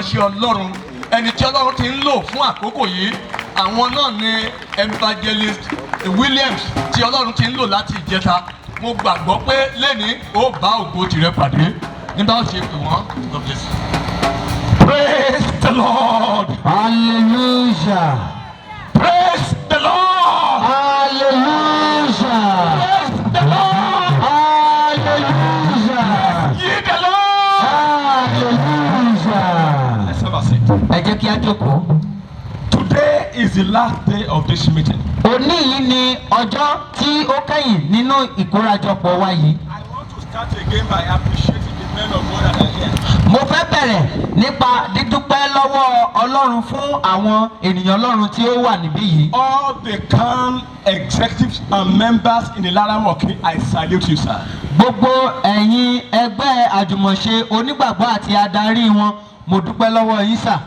ṣe Ọlọ́run ẹni tí Ọlọ́run ti ń lò fún àkókò yìí àwọn náà ni evangelist Williams tí Ọlọ́run ti ń lò láti ìjẹta mo gbàgbọ́ pé lẹ́ni ó bá ògo tirẹ̀ pàdé nígbà ó ṣe pè wọ́n. God bless you. Praise the Lord. Hallelujah. Praise the Lord. Hallelujah. Praise the Lord. Hallelujah. Ye the Lord. Hallelujah. Let's have a seat. Ẹ jẹ́ kí a jókòó. Today is the last day of this meeting. Òní yìí ni ọjọ́ tí ó kẹ́yìn nínú ìkórajọpọ̀ wa yìí. I want to start again by appreciating the men of God that are here. Mo fẹ́ bẹ̀rẹ̀ nípa dídúpẹ́ lọ́wọ́ Ọlọ́run fún àwọn ènìyàn Ọlọ́run tí ó wà níbí yìí. All the CAN executives and members in the Laramoki, I salute you, sir. Gbogbo ẹ̀yin ẹgbẹ́ àjùmọ̀ṣe onígbàgbọ́ àti adarí wọn, mo dúpẹ́ lọ́wọ́ yín sà.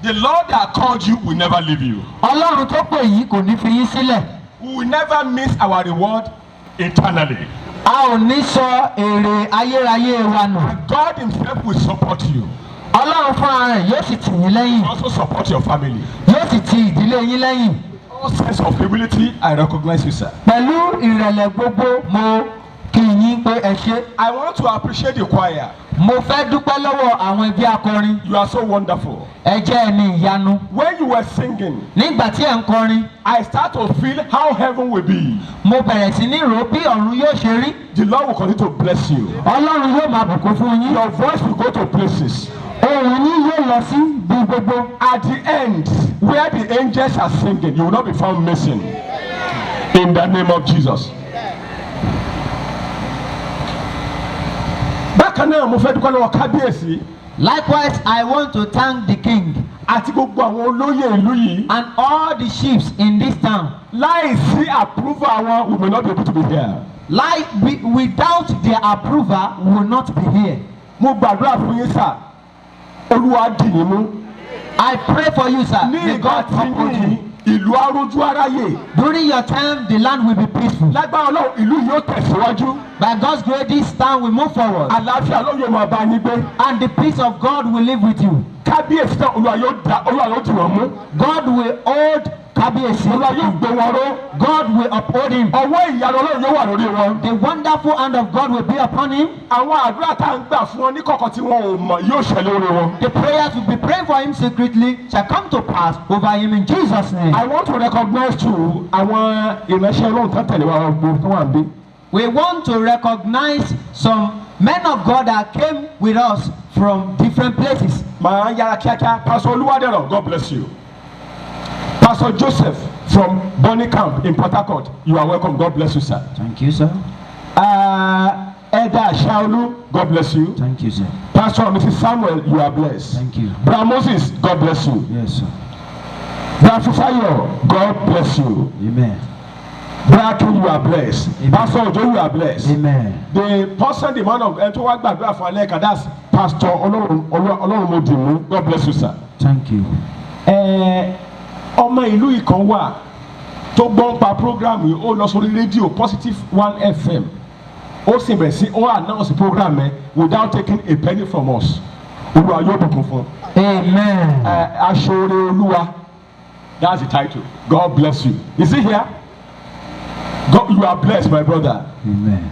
The Lord that called you will never leave you. Ọlọ́run tó pè yín kò ní fi yín sílẹ̀. We will never miss our reward eternally. A ò ní sọ èrè ayérayé wa nù. God himself will support you. Ọlọ́run fúnra rẹ̀ yóò sì tì yín lẹ́yìn. Also support your family. Yóò sì ti ìdílé yín lẹ́yìn. All sense of humility, I recognize you, sir. Pẹ̀lú ìrẹ̀lẹ̀ gbogbo mo kí yín pé ẹ ṣé. I want to appreciate the choir. Mo fẹ́ dúpẹ́ lọ́wọ́ àwọn ẹbí akọrin. You are so wonderful. Ẹ jẹ́ ẹni ìyanu. When you were singing, Nígbà tí ẹ̀ ń kọrin, I start to feel how heaven will be. mo bẹ̀rẹ̀ sí ní rò ó bí ọ̀run yóò ṣe rí. The Lord will continue to bless you. Ọlọ́run yóò máa bùkún fún yín. Your voice will go to places. Ohùn yín yóò lọ sí bí gbogbo. At the end, where the angels are singing, you will not be found missing. In the name of Jesus. Bákan náà, mo fẹ́ dúpẹ́ lọ́wọ́ kábíyèsí Likewise, I want to thank the king àti gbogbo àwọn olóyè ìlú yìí. and all the chiefs in this town. Láìsí approval wọn, we may not be able to be here. Without their approval, we will not be here. Mo gbàdúrà fún yín sà, Olúwa dì yín mú. I pray for you, sir. Ní May ìgbà God tí uphold yín you. ìlú arójú aráyè. During your time, the land will be peaceful. Lágbára Ọlọ́run, ìlú yóò tẹ̀síwájú. By God's grace, this town will move forward. Àlàáfíà ló yóò máa bá yín gbé. And the peace of God will live with you. Kábíyèsí náà Olúwa yóò dì wọ́n mú. God will hold Kábíyèsí. Olúwa yóò gbé wọn ró. God will uphold him. Ọwọ́ ìyanu Ọlọ́run yóò wà lórí wọn. The wonderful hand of God will be upon him. Àwọn àdúrà tá à ń gbà fún wọn ní kọ̀kọ̀ tí wọn ò mọ̀ yóò ṣẹ lórí wọn. The prayers will be praying for him secretly shall come to pass over him in Jesus' name. I want to recognize to àwọn ìránṣẹ́ Ọlọ́run tó tẹ̀lé wa gbogbo tó wà níbí. We want to recognize some men of God that came with us from different places. Màá yára kíákíá. Pastor Olúwadẹ̀rọ̀, God bless you. Pastor Joseph from Bonny Camp in Port Harcourt, you are welcome. God bless you, sir. Thank you, sir. Eda Shaolu, God bless you. Thank you, sir. Pastor and Mrs. Samuel, you are blessed. Thank you. Brother Moses, God bless you. Yes, sir. Brother Fisayo, God bless you. Amen. Brother, you are blessed. Amen. Pastor Ojo, you are blessed. Amen. The person, the man of to work back for Aleka, that's Pastor Olorunmodimu. God bless you, sir. Thank you. Ọmọ ìlú ìkan wà tó gbọ́n pa program yìí ó lọ sórí rédíò Positive 1 FM ó sì bẹ̀rẹ̀ sí ó announce program ẹ without taking a penny from us. Olúwa yóò dùnkún fún. Amen. Aṣọ́re Olúwa, that's the title. God bless you. Is he here? God, you are blessed, my brother. Amen.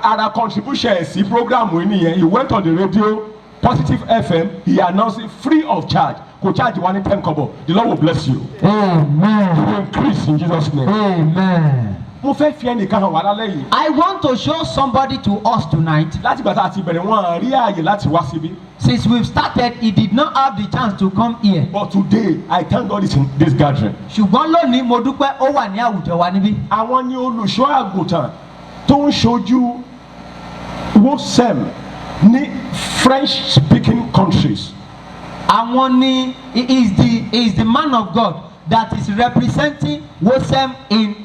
Ara contribution sí program yìí nìyẹn. He went on the radio Positive FM. He announced it free of charge. Kò charge 1 10 kobo. The Lord will bless you. Amen. You will increase in Jesus' name. Amen. Mo fẹ́ fi ẹnìkan hàn wá lálẹ́ yìí. I want to show somebody to us tonight. Láti gbàtà àti ìbẹ̀rẹ̀ wọn rí ààyè láti wá síbí. Since we've started, he did not have the chance to come here. But today, I thank God it's in this gathering. Ṣùgbọ́n lónìí mo dúpẹ́ ó wà ní àwùjọ wa níbí. Àwọn ni olùṣọ́ àgùntàn tó ń ṣojú WOSEM ní French speaking countries. Àwọn ni he is the man of God that is representing WOSEM in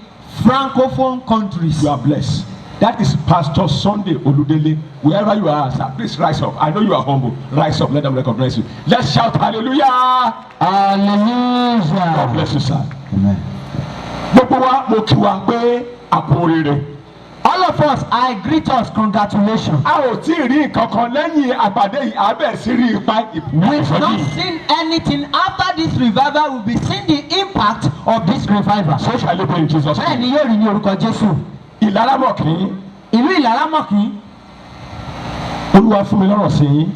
francophone countries. You are blessed. That is Pastor Sunday Oludele. Wherever you are, sir, please rise up. I know you are humble. Rise up. Let them recognize you. Let's shout hallelujah. Hallelujah. God bless you, sir. Amen. Gbogbo wa mo kí wa pé àpò rere. All of us, I greet us, congratulations. a ò tí ì rí nǹkan kan lẹ́yìn àgbàdé yìí abẹ́ sí rí ipa We've not seen anything after this revival. We'll be seeing the impact of this revival. so shall it be in Jesus' Bẹ́ẹ̀ name. ni yóò rí ní orúkọ Jésù. Ìlaramọ̀kì Ìlú Ìlaramọ̀kí, Olúwa fún mi lọ́rọ̀ sí yín.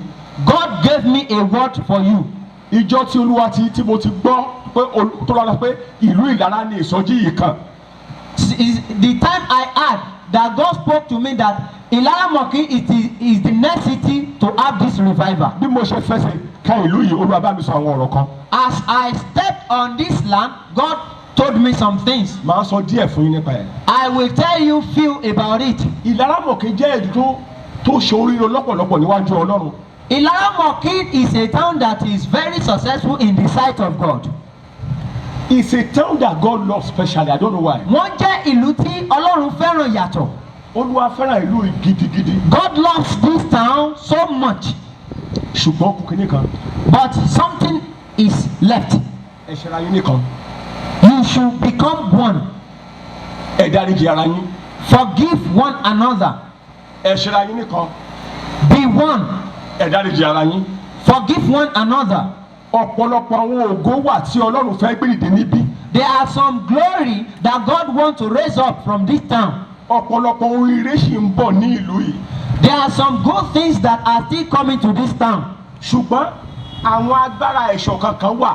God gave me a word for you. Ìjọ tí Olúwa tí mo ti gbọ́ pé tó lọ́la pé ìlú Ìlara ni ìsọjí yìí kan. The time I heard that God spoke to me that Ìlaramọ̀kí is the next city to have this revival. Bí mo ṣe fẹsẹ̀ ka ìlú yìí, Olúwa bá mi sọ àwọn ọ̀rọ̀ kan. As I stepped on this land, God told me some things. Màá sọ díẹ̀ fún yín nípa ẹ̀. I will tell you few about it. Ìlaramọ̀kì jẹ́ ìlú tó ṣe oríire lọ́pọ̀lọpọ̀ níwájú Ọlọ́run. Ìlaramọ̀kí is a town that is very successful in the sight of God. It's a town that God loves specially. I don't know why. Wọ́n jẹ́ ìlú tí Ọlọ́run fẹ́ràn yàtọ̀. Olúwa fẹ́ràn ìlú yìí gidigidi. God loves this town so much, Ṣùgbọ́n kù kínní kan. but something is left. Ẹ ṣera yín nìkan. You should become one. Ẹ dáríjì ara yín. Forgive one another. Ẹ ṣera yín nìkan. Be one. Ẹ dáríjì ara yín. Forgive one another. Ọ̀pọ̀lọpọ̀ àwọn ògo wà tí Ọlọ́run fẹ́ gbé dìde níbí. There are some glory that God wants to raise up from this town. Ọ̀pọ̀lọpọ̀ oríire ṣì ń bọ̀ ní ìlú yìí. There are some good things that are still coming to this town. Ṣùgbọ́n àwọn agbára ẹ̀ṣọ́ kankan wà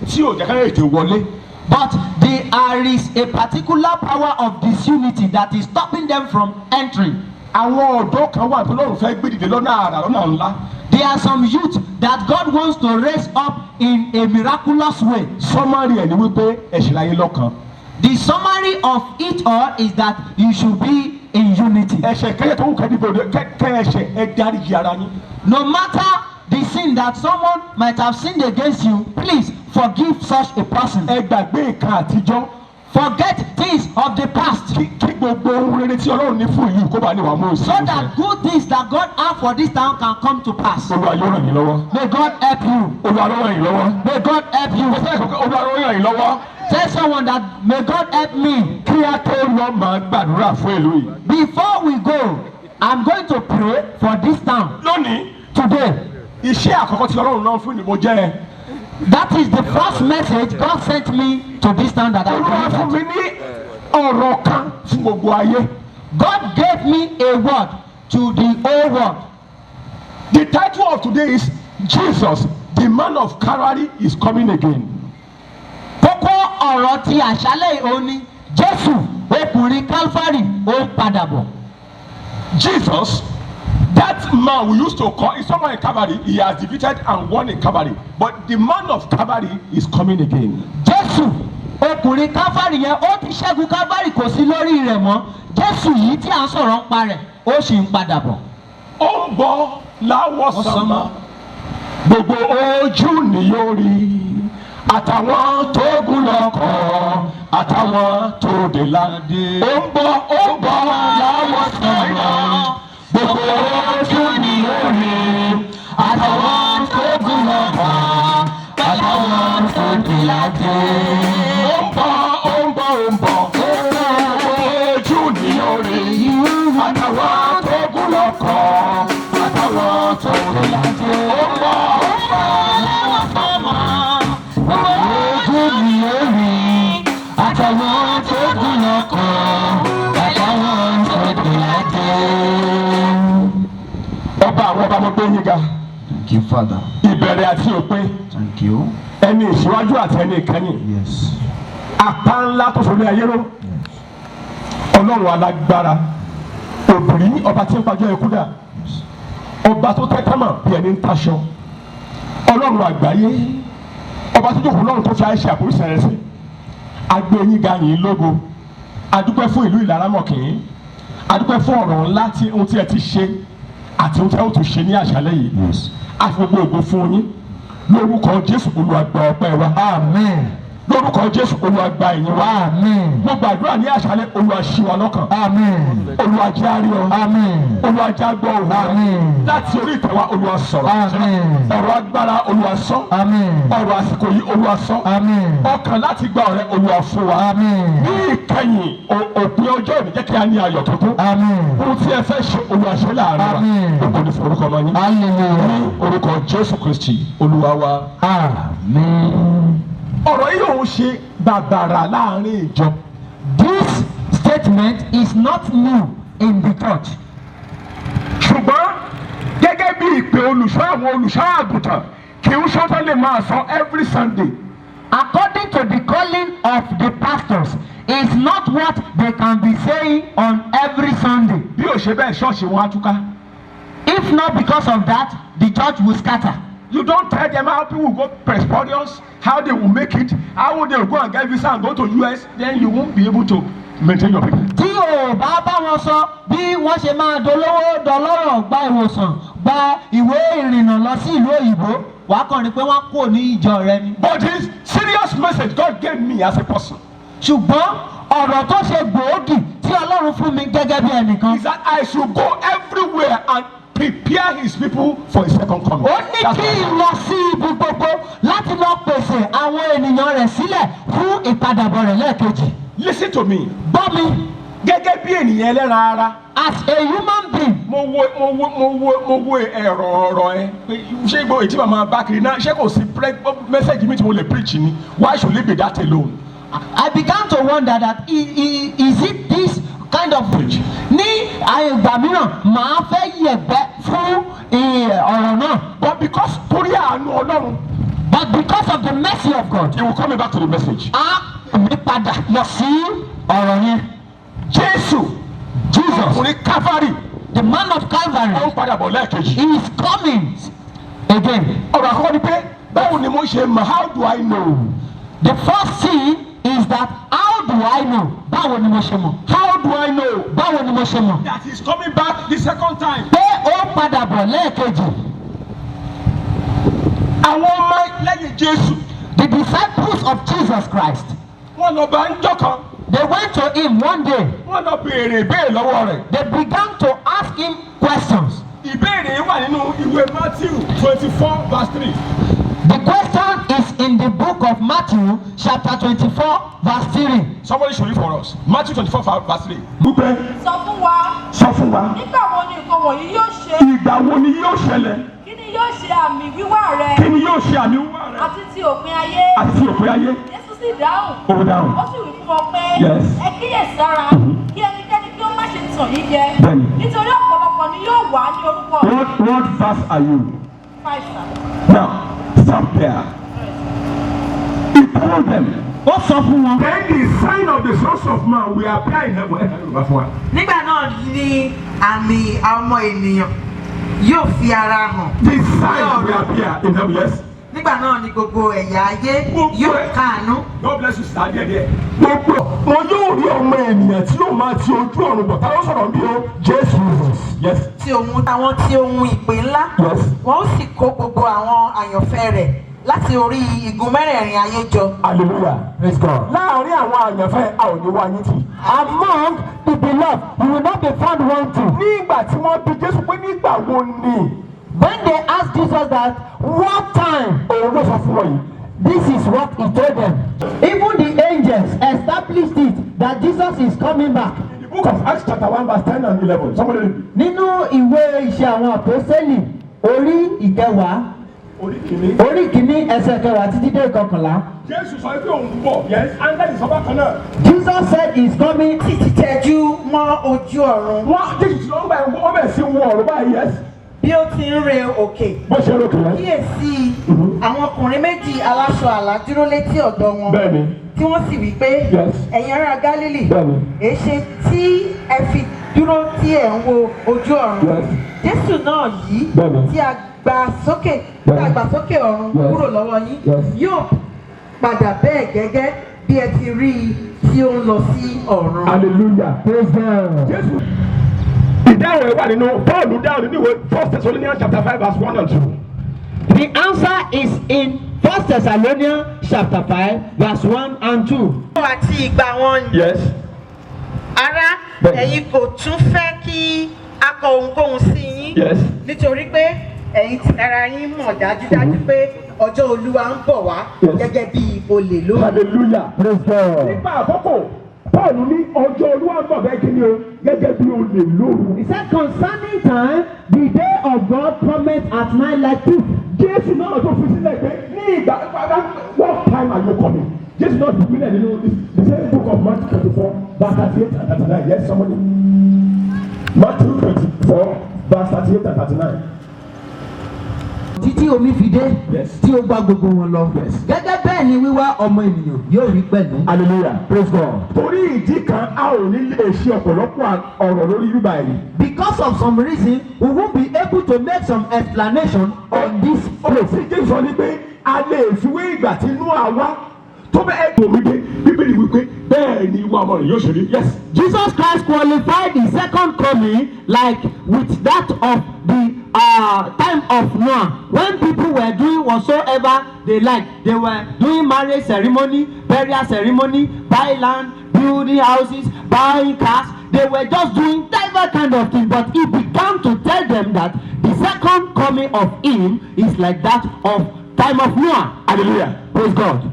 tí ò jẹ́ ká ètè wọlé. But there is a particular power of disunity that is stopping them from entering. Àwọn ọ̀dọ́ kan wà tó Ọlọ́run fẹ́ gbé dìde lọ́nà àrà lọ́nà ńlá. There are some youth that God wants to raise up in a miraculous way. Sọ́márì ẹ̀ ni wípé ẹ ṣera yín lọ́kan. The summary of it all is that you should be in unity. Ẹ̀ṣẹ̀ kẹ́yẹ tó ń kẹ́ níbo kẹ́ ẹ̀ṣẹ̀ ẹ dáríjì ara yín. No matter the sin that someone might have sinned against you, please forgive such a person. Ẹ gbàgbé nǹkan àtijọ́. Forget things of the past, Kí gbogbo ohun rere tí Ọlọ́run ní fún yìí kó bá ní wàá mú so ìsìn. that good things that God has for this town can come to pass. Olúwa yóò ràn yín lọ́wọ́. May God help you. Olúwa ló ràn yín lọ́wọ́. May God help you. Olúwa ló ràn yín lọ́wọ́. Tell someone that may God help me. Kí á tó lọ máa gbàdúrà fún ìlú yìí. Before we go, I'm going to pray for this town Lónìí, today. iṣẹ́ àkọ́kọ́ tí Ọlọ́run náà fún ìdìbò jẹ́ ẹ. That is the first message God sent me to this town that I Olúwa fún mi delivered. ní ọ̀rọ̀ kan fún gbogbo ayé. God gave me a word to the whole world. The title of today is Jesus, the man of Calvary is coming again. Kókó ọ̀rọ̀ ti àṣálẹ̀ òní Jésù ọkùnrin Calvary ó ń padà bọ̀. Jesus, that man we used to call is someone in Calvary. He has defeated and won in Calvary. But the man of Calvary is coming again. Jésù ọkùnrin Calvary yẹn ó ti ṣẹ́gun Calvary kò sí lórí rẹ̀ mọ́. Jésù yìí tí à ń sọ̀rọ̀ ń pa rẹ̀ ó sì ń padà bọ̀. Ó ń bọ̀ láwọ̀ sánmà. Gbogbo ojú ni yóò rí. Àtàwọn tó gún lọ́kọ̀, àtàwọn tó dé ládé. Ó ń bọ̀ láwọ̀ sánmà. Gbogbo ojú ni yóò rí. Àtàwọn tó gún lọ́kọ̀, àtàwọn tó dé ládé. Ó ń bọ̀. Gbogbo ojú ni yóò rí. Àtàwọn tó gún lọ́kọ̀, àtàwọn tó dé ládé. Ó ń bọ̀ láwọ̀ sánmà. Gbogbo ojú ni yóò rí. Àtàwọn tó gún lọ́kọ̀, àtàwọn tó dé ládé. Ọba àwọn ọba mo gbé yín ga. Thank you, Father. Ìbẹ̀rẹ̀ àti òpin. Thank you. Ẹni ìṣíwájú àti ẹni ìkẹyìn. Yes. Apá ńlá tó sọ ní ayé ró. Ọlọ́run alágbára. Òbírí ọba tí ń pàjọ́ ikú dà. Ọba tó tẹ́ kámà bí ẹni ń taṣọ. Ọlọ́run àgbáyé. Ọba tó jókòó lọ́run tó fi àìṣe àpòrísẹ̀ rẹ̀ sí. Agbé yín ga yín lógo. Adúpẹ́ fún ìlú Ìlaramọ̀kì. Adúpẹ́ fún ọ̀rọ̀ ńlá tí ohun tí ẹ ti ṣe àti ohun tí ẹ ó tún ṣe ní àṣálẹ́ yìí. Yes. A fi gbogbo ògo fún yín. Lórúkọ Jésù Olúwa gba ọpẹ́ wa. Amen. lórúkọ Jésù Olúwa gba ìyìn wa. Àmín. Mo gbàdúrà ní àṣálẹ́ Olúwa ṣí wa lọ́kàn. Àmín. Olúwa jẹ́ a rí ọ. Àmín. Olúwa jẹ́ a gbọ́ òun. Àmín. Láti orí ìtẹ́ wa Olúwa sọ̀rọ̀. Àmín. Ọ̀rọ̀ agbára Olúwa sọ. Àmín. Ọ̀rọ̀ àsìkò yìí Olúwa sọ. Àmín. Ọkàn láti gba ọ̀rẹ́ Olúwa fún wa. Àmín. Ní ìkẹyìn òpin ọjọ́ ìní jẹ́ kí a ní ayọ̀ tó kún. Àmín. Ohun tí ẹ fẹ́ ṣe Olúwa ṣe láàrin wa. Àmín. Ògo ni fún orúkọ ọmọ yín. Hallelujah. Ní orúkọ Jésù Kristi Olúwa wa. Àmín. Ọ̀rọ̀ yìí òun ṣe bàbàrà láàrin ìjọ. This statement is not new in the church. Ṣùgbọ́n gẹ́gẹ́ bí ìpè olùṣọ́ àwọn olùṣọ́ àgùntàn kì í ṣọ́tọ́ lè máa sọ every Sunday. According to the calling of the pastors, is not what they can be saying on every Sunday. Bí ó ṣe bẹ́ẹ̀ ṣọ́ọ̀ṣì wọn á túká. If not because of that, the church will scatter. You don't tell them how people will go Presbyterians, how they will make it, how they will go and get visa and go to US, then you won't be able to maintain your people. Tí o bá bá wọn sọ bí wọ́n ṣe máa dolówó dọlọ́rọ̀ gba ìwòsàn gba ìwé ìrìnnà lọ sí ìlú òyìnbó wàá kàn rí pé wọ́n kò ní ìjọ rẹ ni. But this serious message God gave me as a person Ṣùgbọ́n ọ̀rọ̀ tó ṣe gbòógì tí Ọlọ́run fún mi gẹ́gẹ́ bí ẹnìkan. is that I should go everywhere and prepare his people for his second coming. Ó ní kí n lọ sí ibi gbogbo láti lọ pèsè àwọn ènìyàn rẹ̀ sílẹ̀ fún ìpadàbọ̀ rẹ̀ lẹ́ẹ̀kejì. Listen to me. Gbọ́ mi, Gẹ́gẹ́ bí ènìyàn ẹlẹ́ran ara. as a human being, Mo wo ẹ̀rọ ọ̀rọ̀ ẹ pé ṣé ìgbọ́ èyí tí màmá bá kiri náà ṣé kò sí mẹ́sẹ̀gì mi tí mo lè preach ni why should it be that alone? I began to wonder that is it this kind of preach? Ní àyègbà mìíràn màá fẹ́ yẹ̀bẹ́ fún ọ̀rọ̀ náà. But because torí àánú Ọlọ́run But because of the mercy of God, he will come back to the message. a mi padà lọ sí ọ̀rọ̀ yẹn. Jésù Jesus, ọkùnrin Calvary the man of ó ń Calvary, padà bọ̀ lẹ́ẹ̀kejì. he is coming again. Ọ̀rọ̀ àkọ́kọ́ ni pé báwo ni mo ṣe mọ̀ how do I know? The first thing is that how do I know? Báwo ni mo ṣe mọ̀? How do I know Báwo ni mo ṣe mọ̀? that he is coming back the second time? Pé ó padà bọ̀ lẹ́ẹ̀kejì. Àwọn ọmọ lẹ́yìn Jésù The disciples of Jesus Christ, wọ́n lọ bá ń jọ́ kan they went to him one day. wọ́n lọ béèrè ìbéèrè lọ́wọ́ rẹ̀. They began to ask him questions. Ìbéèrè yìí wà nínú ìwé Matthew 24 verse 3. The question is in the book of Matthew chapter 24 verse 3. Somebody should read for us. Matthew 24 verse 3. Dúpẹ́ Sọ fún wa, sọ fún wa. nígbà wo ni nǹkan wọ̀nyí yóò ṣe? Ìgbà wo ni yóò ṣẹlẹ̀? Kí ni yóò ṣe àmì wíwá rẹ Kí ni yóò ṣe àmì wíwá rẹ̀? àti ti òpin ayé? Àti òpin ayé. Jésù sì dáhùn. Ó dáhùn. Ó sì wí fún wọn pé Yes. ẹ kíyèsára kí ẹnikẹ́ni kí ó má ṣe tàn yín jẹ. Bẹ́ẹ̀ni. Nítorí ọ̀pọ̀lọpọ̀ ni yóò wá ní orúkọ mi. What verse are you? 5 sir. Now, stop there. He told them. Ó sọ fún wọn. Then the sign of the sons of man will appear in heaven. Nígbà náà ni àmì ọmọ ènìyàn yóò fi ara hàn. The sign will appear in heaven, yes. Nígbà náà ni gbogbo ẹ̀yà ayé yóò káàánú. God bless you, sir. Díẹ̀. Gbogbo wọn yóò rí ọmọ ènìyàn tí yóò máa ti ojú ọ̀run bọ̀. Táwọn sọ̀rọ̀ bí o. Jésù. Yes. Tí àwọn tí ohun ìpè ńlá. Yes. Wọ́n ó sì kó gbogbo àwọn àyànfẹ́ rẹ̀ láti orí igun mẹ́rẹ̀ẹ̀rin ayé jọ. Hallelujah. Praise God. Láàárín àwọn àyànfẹ́ a ò ní wá yín tì. Among the beloved, you will not be found wanting. Ní ìgbà tí wọ́n bi Jésù pé nígbà wo ni When they asked Jesus that, what time? òun ló sọ fún wọn yìí. This is what he told them. Even the angels established it that Jesus is coming back. In the book of Acts chapter 1 verse 10 and 11. Somebody read it. Nínú ìwé iṣẹ́ àwọn àpọ́sẹ́lì orí ìkẹwàá orí kìíní ẹsẹ̀ kẹwàá títí dé ìkọkànlá. Jésù sọ pé òun bọ̀. Yes. Áńgẹ́lì sọ bákan náà. Jesus said he is coming. Sì ti tẹjú mọ́ ojú ọ̀run Wọ́n Jésù ti lọ́gbà ẹ̀ wọ́n bẹ̀ sí wọn ọ̀rọ̀ báyìí. Yes. bí ó ti ń re òkè. Bó ṣe rò kìlẹ̀. Kíyèsí àwọn ọkùnrin méjì aláṣọ àlà dúró létí ọ̀dọ̀ wọn. Bẹ́ẹ̀ni. Tí wọ́n sì wí pé Yes. ẹ̀yin ará Gálílì Bẹ́ẹ̀ni. èéṣe tí ẹ fi dúró tí ẹ̀ ń wo ojú ọ̀run. Yes. Jésù náà yìí Bẹ́ẹ̀ni. tí a gbà sókè ọ̀run Yes. kúrò lọ́wọ́ yín Yes. yóò padà bẹ́ẹ̀ gẹ́gẹ́ bí ẹ ti rí i tí ó ń lọ sí ọ̀run. Hallelujah. Praise God. Jésù. Ìdáhùn ẹ̀ wà nínú Paul dáhùn nínú ìwé 1 Thessalonians chapter 5 verse 1 and 2. The answer is in 1 Thessalonians chapter 5 verse 1 and 2. àti ìgbà wọn ni. Yes. Ará, ẹ̀yin kò tún fẹ́ kí a kọ ohunkóhun sí yín. Yes. Nítorí pé ẹ̀yin ti ara yín mọ̀ dájúdájú pé ọjọ́ Olúwa ń bọ̀ wá gẹ́gẹ́ bí olè lóru. Hallelujah. Praise God. Nígbà àkọ́kọ́, Paul ní ọjọ́ Olúwa ń bọ̀ bẹ́ẹ̀ kí ni o gẹ́gẹ́ bí olè lóru. He said concerning time, the day of God cometh at night like thief. Jésù náà tó fi sílẹ̀ pé ní ìgbà what time are you coming? Jésù náà ti gbílẹ̀ nínú the same book of Matthew 24 verse 38 and 39. Yes, somebody. Matthew 24 verse 38 and 39. Títí omi fi dé Yes. tí ó gba gbogbo wọn lọ. Yes. Gẹ́gẹ́ bẹ́ẹ̀ ni wíwá ọmọ ènìyàn yóò rí pẹ̀lú. Hallelujah. Praise God. Torí ìdí kan a ò ní lè ṣe ọ̀pọ̀lọpọ̀ ọ̀rọ̀ lórí bíbá yìí. Because of some reason, we won't be able to make some explanation on this Ọ̀rọ̀ place. tí Jésù sọ ni pé a lè fiwé ìgbà tí inú àwa tó bẹ́ẹ̀ tó mi dé Bíbélì wípé bẹ́ẹ̀ ni ìwà ọmọ rẹ̀ yóò ṣe rí. Yes. Jesus Christ qualified his second coming like with that of the time of Noah, when people were doing whatsoever they like. They were doing marriage ceremony, burial ceremony, buying land, building houses, buying cars. They were just doing diverse kind of thing. But he began to tell them that the second coming of him is like that of time of Noah. Hallelujah. Praise God.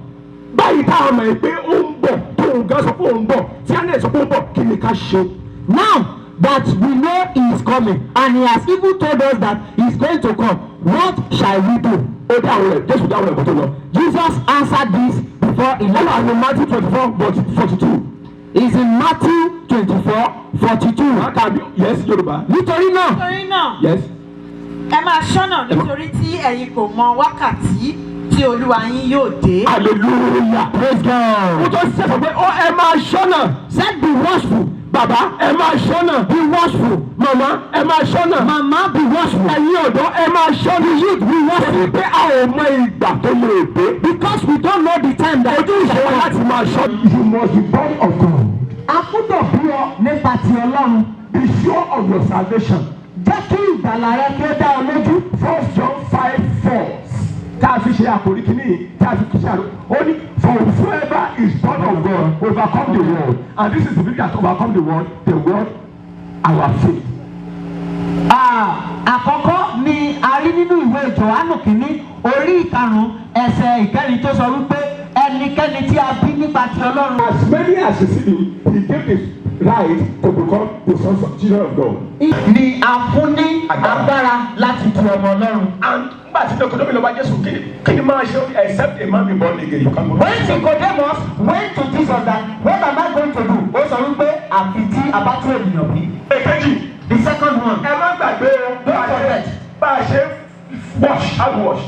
Báyìí táwọn ọmọ ẹ̀ pé ó ń bọ̀ tó ń gán sọ pé ó ń bọ̀ tí á lè sọ pé ó ń bọ̀ kí ni ká ṣe. Now that we know he is coming and he has even told us that he is going to come, what shall we do? Ó dáhùn rẹ̀ Jésù dáhùn rẹ̀ kó tó lọ. Jesus answered this before he Ó wà left. ní Matthew 24:42. Is in Matthew 24:42. Mákàbí yes Yorùbá. Nítorí náà, Nítorí náà, Yes. ẹ máa ṣọ́nà nítorí tí ẹ̀yin kò mọ wákàtí tí Olúwa yín yóò dé. Hallelujah. praise Ó God. tó ṣẹ̀ṣẹ̀ pé ó ẹ máa ṣọ́nà. Said be watchful. Bàbá ẹ máa ṣọ́nà. Be watchful. Màmá ẹ máa ṣọ́nà. Mama be watchful. Ẹ̀yin ọ̀dọ́ ẹ máa ṣọ́nà. Youth be watchful. Torí pé a ò mọ ìgbà tó lè dé. Because we don't know the time that Ojú ìṣòro láti máa ṣọ́. You must be born of God. a gbọ́dọ̀ bí ọ nípa ti Ọlọ́run. Be sure of your salvation. Jẹ́ kí ìgbàlà rẹ kí ó dá ọ lójú. 1 John 5:4 tá a fi ṣe àkòrí kìíní tá a fi ṣe àrò ó ní for whoever is born of God overcome the world and this is the people that overcome the world our faith. Àkọ́kọ́ ni a rí nínú ìwé Jòhánù kìíní orí ìkarùn-ún ẹsẹ̀ ìkẹrin tó sọ wípé ẹnikẹ́ni tí a bí nípa ti Ọlọ́run. As many as receive him he gave the right to become the sons of children of God. Ni a fún ní agbára láti di ọmọ Ọlọ́run. And nígbà tí Nicodemus lọ bá Jésù kí ni máa ṣe except a man be born again you can go. When Nicodemus went to Jesus that what am I going to do? Ó sọ wípé àfi tí a bá tún ènìyàn bí. Èkejì The second one. ẹ má gbàgbé bá a ṣe wash hand wash.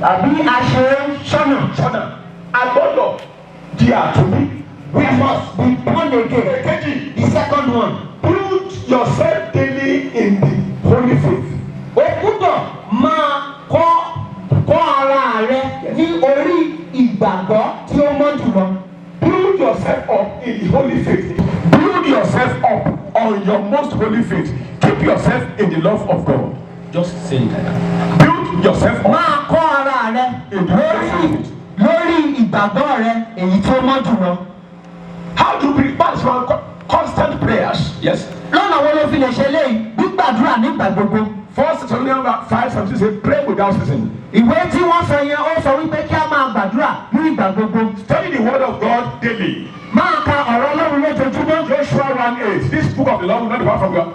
Àbí a ṣe ṣọ́nà. A gbọ́dọ̀ di àtúnbí. We must be born again. Èkejì. The second one. Build yourself daily in the holy faith. O gbúdọ̀ máa kọ́ ara rẹ ní orí ìgbàgbọ́ tí ó mọ́ jùlọ. Build yourself up in the holy faith. Build yourself up on your most holy faith. Keep yourself in the love of God. Just say it like that. Build yourself up. Máa kọ́ ara rẹ lórí ìgbàgbọ́ rẹ èyí tí ó mọ́ jùlọ. How do you prepare for constant prayers? Yes. Lọ́nà wo ló fi lè ṣe léyìí? Gbígbàdúrà nígbà gbogbo. 1 Thessalonians 5:17 says pray without ceasing. Ìwé tí wọ́n sọ yẹn ó sọ wípé kí a máa gbàdúrà ní ìgbà gbogbo. Study the word of God daily. Máa ka ọ̀rọ̀ Ọlọ́run lójoojúmọ́. Joshua 1:8. This book of the law will not depart from God.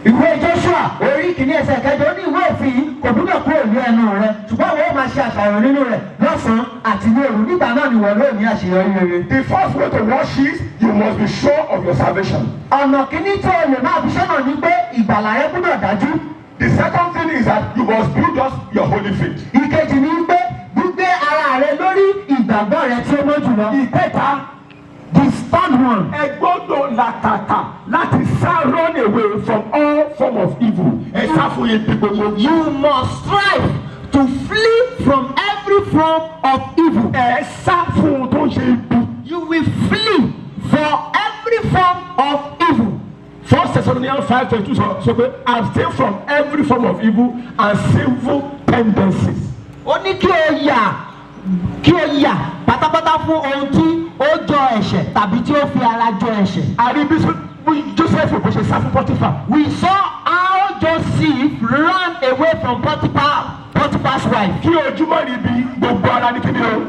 Ìwé Joshua orí kìíní ẹsẹ̀ kẹjọ ó ní ìwé òfin yìí kò gbúdọ̀ kúrò ní ẹnu rẹ ṣùgbọ́n àwọn ó máa ṣe àṣàrò nínú rẹ̀ lọ́sàn-án àti ní òru nígbà náà ni wọ́n lóò ní àṣeyọrí rere. The first way to wash is you must be sure of your salvation. Ọ̀nà kìíní tó o lè máa fi ṣọ́nà ni pé ìgbàlà rẹ gbúdọ̀ dájú. The second thing is that you must build just your holy faith. Ìkejì ni pé gbígbé ara rẹ lórí ìgbàgbọ́ rẹ tí ó mọ́ jùlọ. Ìkẹta, The third one. ẹ gbọ́dọ̀ làkàkà láti sá run away from all form of evil. Ẹ sá fún ibi gbogbo. You must strive to flee from every form of evil. Ẹ sá fún ohun tó ń ṣe ibi. You will flee for every form of evil. 1 Thessalonians 5:22 sọ pé abstain from every form of evil and sinful tendencies. Ó ní kí o yà fún ohun tí ó jọ ẹ̀ṣẹ̀ tàbí tí ó fi ara jọ ẹ̀ṣẹ̀. àrí bí Joseph kò ṣe sá fún Potiphar. We saw how Joseph ran away from Potiphar's wife. kí ojúmọ́ rí bí gbogbo ara ní kíni o.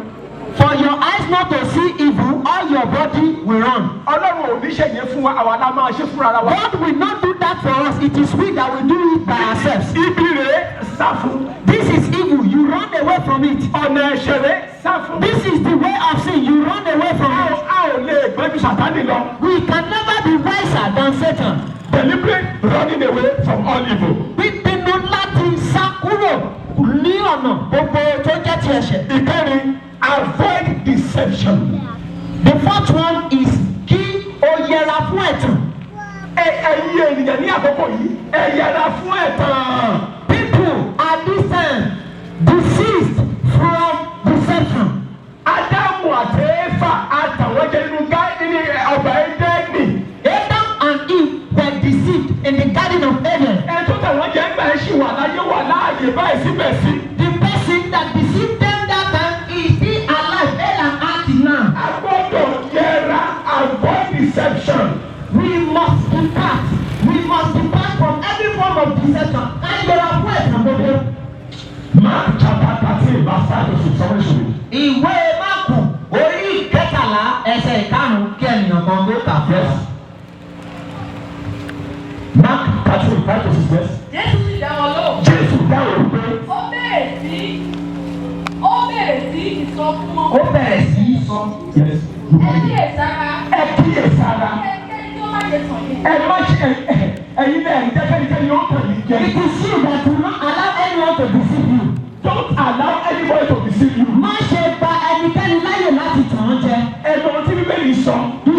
For your eyes not to see evil, all your body will run. Ọlọ́run ò ní ṣe yẹn fún wa, àwa la máa ṣe fúnra wa. God will not do that for us. It is we that will do it by ourselves. Ibi rèé sá fún. This is evil. You run away from it. Ọ̀nà ẹ̀ṣẹ̀ rèé sá fún. This is the way of sin. You run away from it. A ò lè gbé ju Sàtánì lọ. We can never be wiser than Satan. Deliberate running away from all evil. Pípinnu láti sá kúrò ní ọ̀nà gbogbo tó jẹ́ ti ẹ̀ṣẹ̀. Ìkẹrin, avoid deception. The fourth one is kí o yẹra fún ẹ̀tàn. Ẹ̀yin ènìyàn ní àkókò yìí, ẹ yẹra fún ẹ̀tàn. People are deceased from deception. Ádámù àti Éfà àtàwọn jẹ́ nínú ọgbà Édẹ́nì. Adam and Eve were deceived in the garden of Eden. Ẹ tó tàwọn jẹ́ ń gbà ẹ́ ṣì wà láàyè báyìí síbẹ̀ sí. The person that deceived them that time is still alive, hale and healthy now. A gbọ́dọ̀ yẹra avoid deception. We must depart from every form of deception and yẹra fún ẹ̀tàn gbogbo. Mark chapter 13 verse 5 to 6 sọ́wọ́n ìṣòro. Ìwé Máàkù orí ìkẹtàlá ẹsẹ̀ ìkarùn-ún kí ènìyàn kan gbé kà fún ọ. Mark 13 5 to 6 yes. Jésù sì dá wọn lóhùn. Jésù dáhùn pé. Ó bẹ̀rẹ̀ sí ìsọfún. Ó bẹ̀rẹ̀ sí í sọ. Yes. Ẹ kíyèsára. Ẹ kíyèsára. Ẹnikẹ́ni tí ó má ṣe tàn yín. Ẹ má ṣe ẹ̀yin náà ẹ̀yin jẹ́kẹ́nikẹ́ni ó tàn yín jẹ. It is you that will not allow anyone to deceive you. Don't allow anybody to deceive you. Má ṣe gba ẹnikẹ́ni láyè láti tàn án jẹ. Ẹ̀dọ̀ tí Bíbélì sọ. Do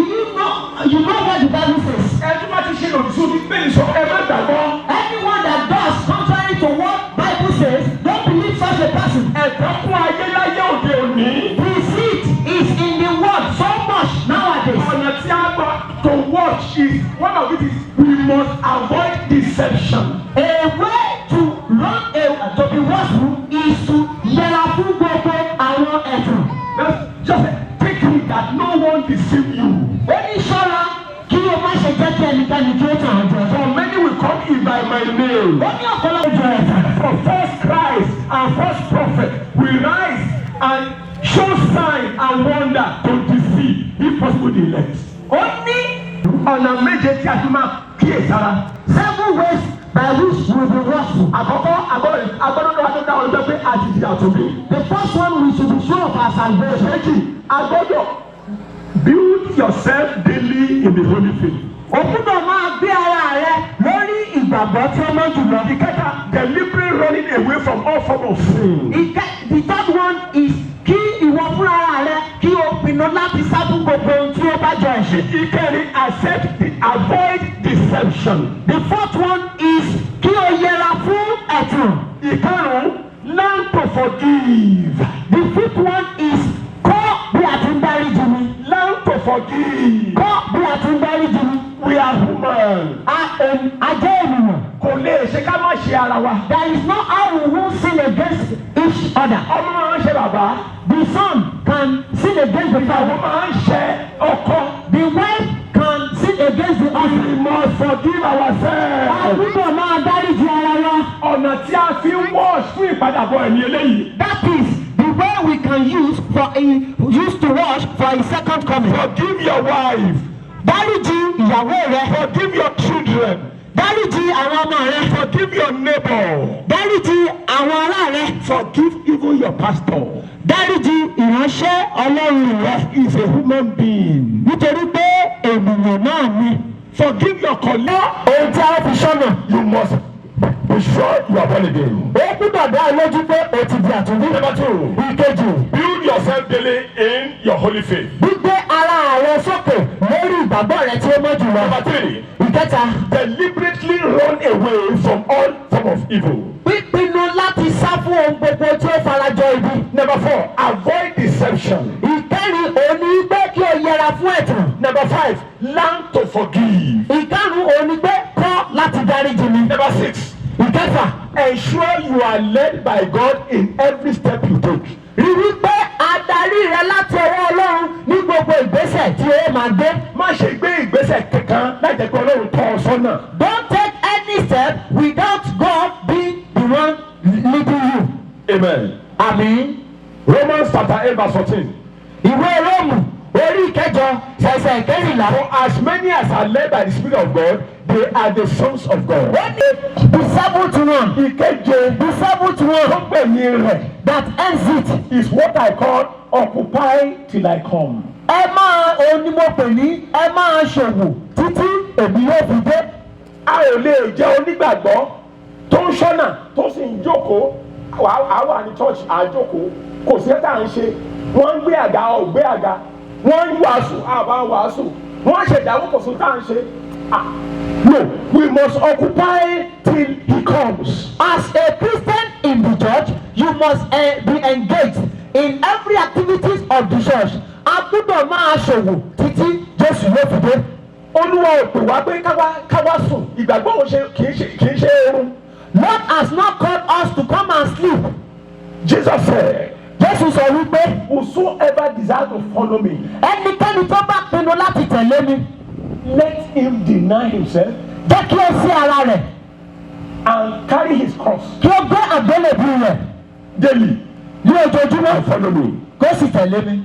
you know what the Bible says? Ẹ̀dùn bá ti ṣe lòdì sí Bíbélì sọ ẹ má gbàgbọ́. Anyone that does contrary to what Bible says, don't believe such a person. Ẹ̀tọ́ fún ayé láyé òde òní. Deceit is in the world so much nowadays. Ọ̀nà tí a gbà to watch is one of it is we must avoid deception. A way to to be watchful is to yẹra fún gbogbo àwọn ẹ̀tàn. Just take it that no one deceive you. Ó ní ṣọ́ra kí o má ṣe jẹ́ kí ẹnikẹ́ni kí ó tàn án jẹ. For many will come in by my name. Ó ní ọ̀pọ̀lọpọ̀ jọ ẹ̀tàn. For false Christ and false prophet will rise and show sign and wonder to deceive if possible the elect. Ó ní ọ̀nà méje tí a fi máa kíyèsára. 7 ways by which you will be watchful. Àkọ́kọ́ agbọ́dọ̀ wa tó dá ọjọ́ pé àjèjì àtòbí. The first one we should be sure of our salvation. Méjì agbọ́dọ̀ build yourself daily in the holy faith. O gbúdọ̀ máa gbé ara rẹ lórí ìgbàgbọ́ tí ó mọ́ jùlọ. Ìkẹta deliberate running away from all form of sin. The third one is kí ìwọ fúnra rẹ kí o pinnu láti sá fún gbogbo ohun tí ó bá jọ ẹ̀ṣẹ̀. Ìkẹrin avoid deception. The fourth one is kí o yẹra fún ẹ̀tàn. Ìkarùn-ún learn to forgive. The fifth one is kọ́ bí a ti ń dáríjì mi. Learn to forgive. Kọ́ bí a ti ń dáríjì mi. We are human. A jẹ́ ènìyàn. Kò lè ṣe ká má ṣe ara wa. There is no how we will sin against each other. Ọmọ máa ń ṣe bàbá. The son can sin against the Ìyàwó father. máa ń ṣe ọkọ. The wife can sin against the We husband. must forgive A ourselves. gbúdọ̀ máa dáríjì ara wa. Ọ̀nà tí a fi ń wash fún ìpadàbọ̀ ẹ̀mí eléyìí. That is the way we can use to wash for a second coming. Forgive your wife. Dáríjì ìyàwó rẹ. Forgive your children. Dáríjì àwọn ọmọ rẹ. Forgive your neighbor. Dáríjì àwọn ará rẹ. Forgive even your pastor. Dáríjì ìránṣẹ́ Ọlọ́run rẹ. He is a human being. Nítorí pé ènìyàn náà ni. Forgive your colleague. Ohun tí a fi ṣọ́nà. You must be sure you are born again. Ó gbúdọ̀ dá ẹ lójú pé o ti di àtúndí. Number 2. Ìkejì. Build yourself daily in your holy faith. Gbígbé ara rẹ sókè lórí ìgbàgbọ́ rẹ tí ó mọ́ jùlọ. Number 3. Ìkẹta. Deliberately run away from all form of evil. Pípinnu láti sá fún ohun gbogbo tí ó farajọ ibi. Number 4. Avoid deception. Ìkẹrin òní gbé kí o yẹra fún ẹ̀tàn. Number 5. Learn to forgive. Ìkarùn òní gbé kọ́ láti dáríjì mi. Number 6. Ìkẹfà. Ensure you are led by God in every step you take. Rí wípé adarí rẹ láti ọwọ́ Ọlọ́run ìgbésẹ̀ tí ó máa gbé. má ṣe gbé ìgbésẹ̀ kankan láì jẹ́ pé Ọlọ́run tọ́ ọ sọ́nà. Don't take any step without God being the one leading you. Amen. Àmín. Romans chapter 8 verse 14. Ìwé Róòmù orí ìkẹjọ ẹsẹ̀ ìkẹrìnlá. For as many as are led by the Spirit of God, they are the sons of God. Ó ní the seventh one. Ìkeje The seventh tó one gbẹ̀yìn rẹ̀ that ends it. is what I call occupy till I come. Ẹ máa òun ni mo pè ní ẹ máa ṣòwò títí èmi yóò fi dé. A ò lè jẹ́ onígbàgbọ́ tó ń ṣọ́nà tó sì ń jókòó. Àwa ní church àjókòó kò sí ẹ̀ta ń ṣe. Wọ́n ń gbé àga ọ̀gbé àga. Wọ́n ń wàásù àbá wàásù. Wọ́n ṣèdáwó kò sí tá à ń ṣe. No, we must occupy till he comes. As a Christian in the church, you must be engaged in every activities of the church. A gbọ́dọ̀ máa ṣòwò títí Jésù yóò fi dé. Olúwa ò pè wá pé káwá sùn. Ìgbàgbọ́ òun kì í ṣe oorun. Lord has not called us to come and sleep. Jesus said, Jésù sọ wípé whosoever desire to follow me, ẹnikẹ́ni tó bá pinnu láti tẹ̀lé mi, let him deny himself jẹ́ kí ó sí ara rẹ̀, and carry his cross kí ó gbé àgbélébùú rẹ̀ daily ní ojoojúmọ́, and follow me. kó sì tẹ̀lé mi.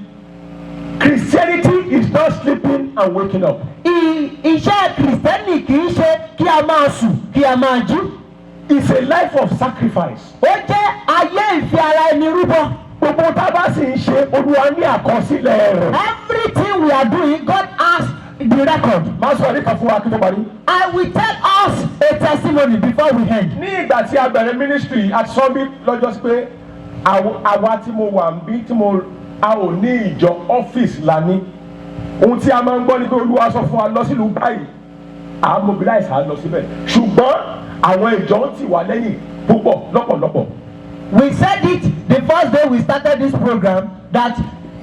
Christianity is not sleeping and waking up. Iṣẹ́ Kìrìsìtẹ́nì kì í ṣe kí a máa sùn kí a máa jí. It's a life of sacrifice. Ó jẹ́ ayé ìfi ara ẹni rúbọ. Gbogbo tá a bá sì ń ṣe Olúwa ní àkọsílẹ̀ rẹ̀. Everything we are doing, God has the record. Má sọ ní kan fún wa kí tó parí. I will tell us a testimony before we end. Ní ìgbà tí a bẹ̀rẹ̀ ministry àti sọ́bí lọ́jọ́ sí pé àwa tí mo wà ń bí a ò ní ìjọ ọ́fíìsì la ní. Ohun tí a máa ń gbọ́ ni pé Olúwa sọ fún wa lọ sílùú báyìí. À mobilize à lọ síbẹ̀. Ṣùgbọ́n àwọn ìjọ ń tì wá lẹ́yìn púpọ̀ lọ́pọ̀lọpọ̀. We said it the first day we started this program that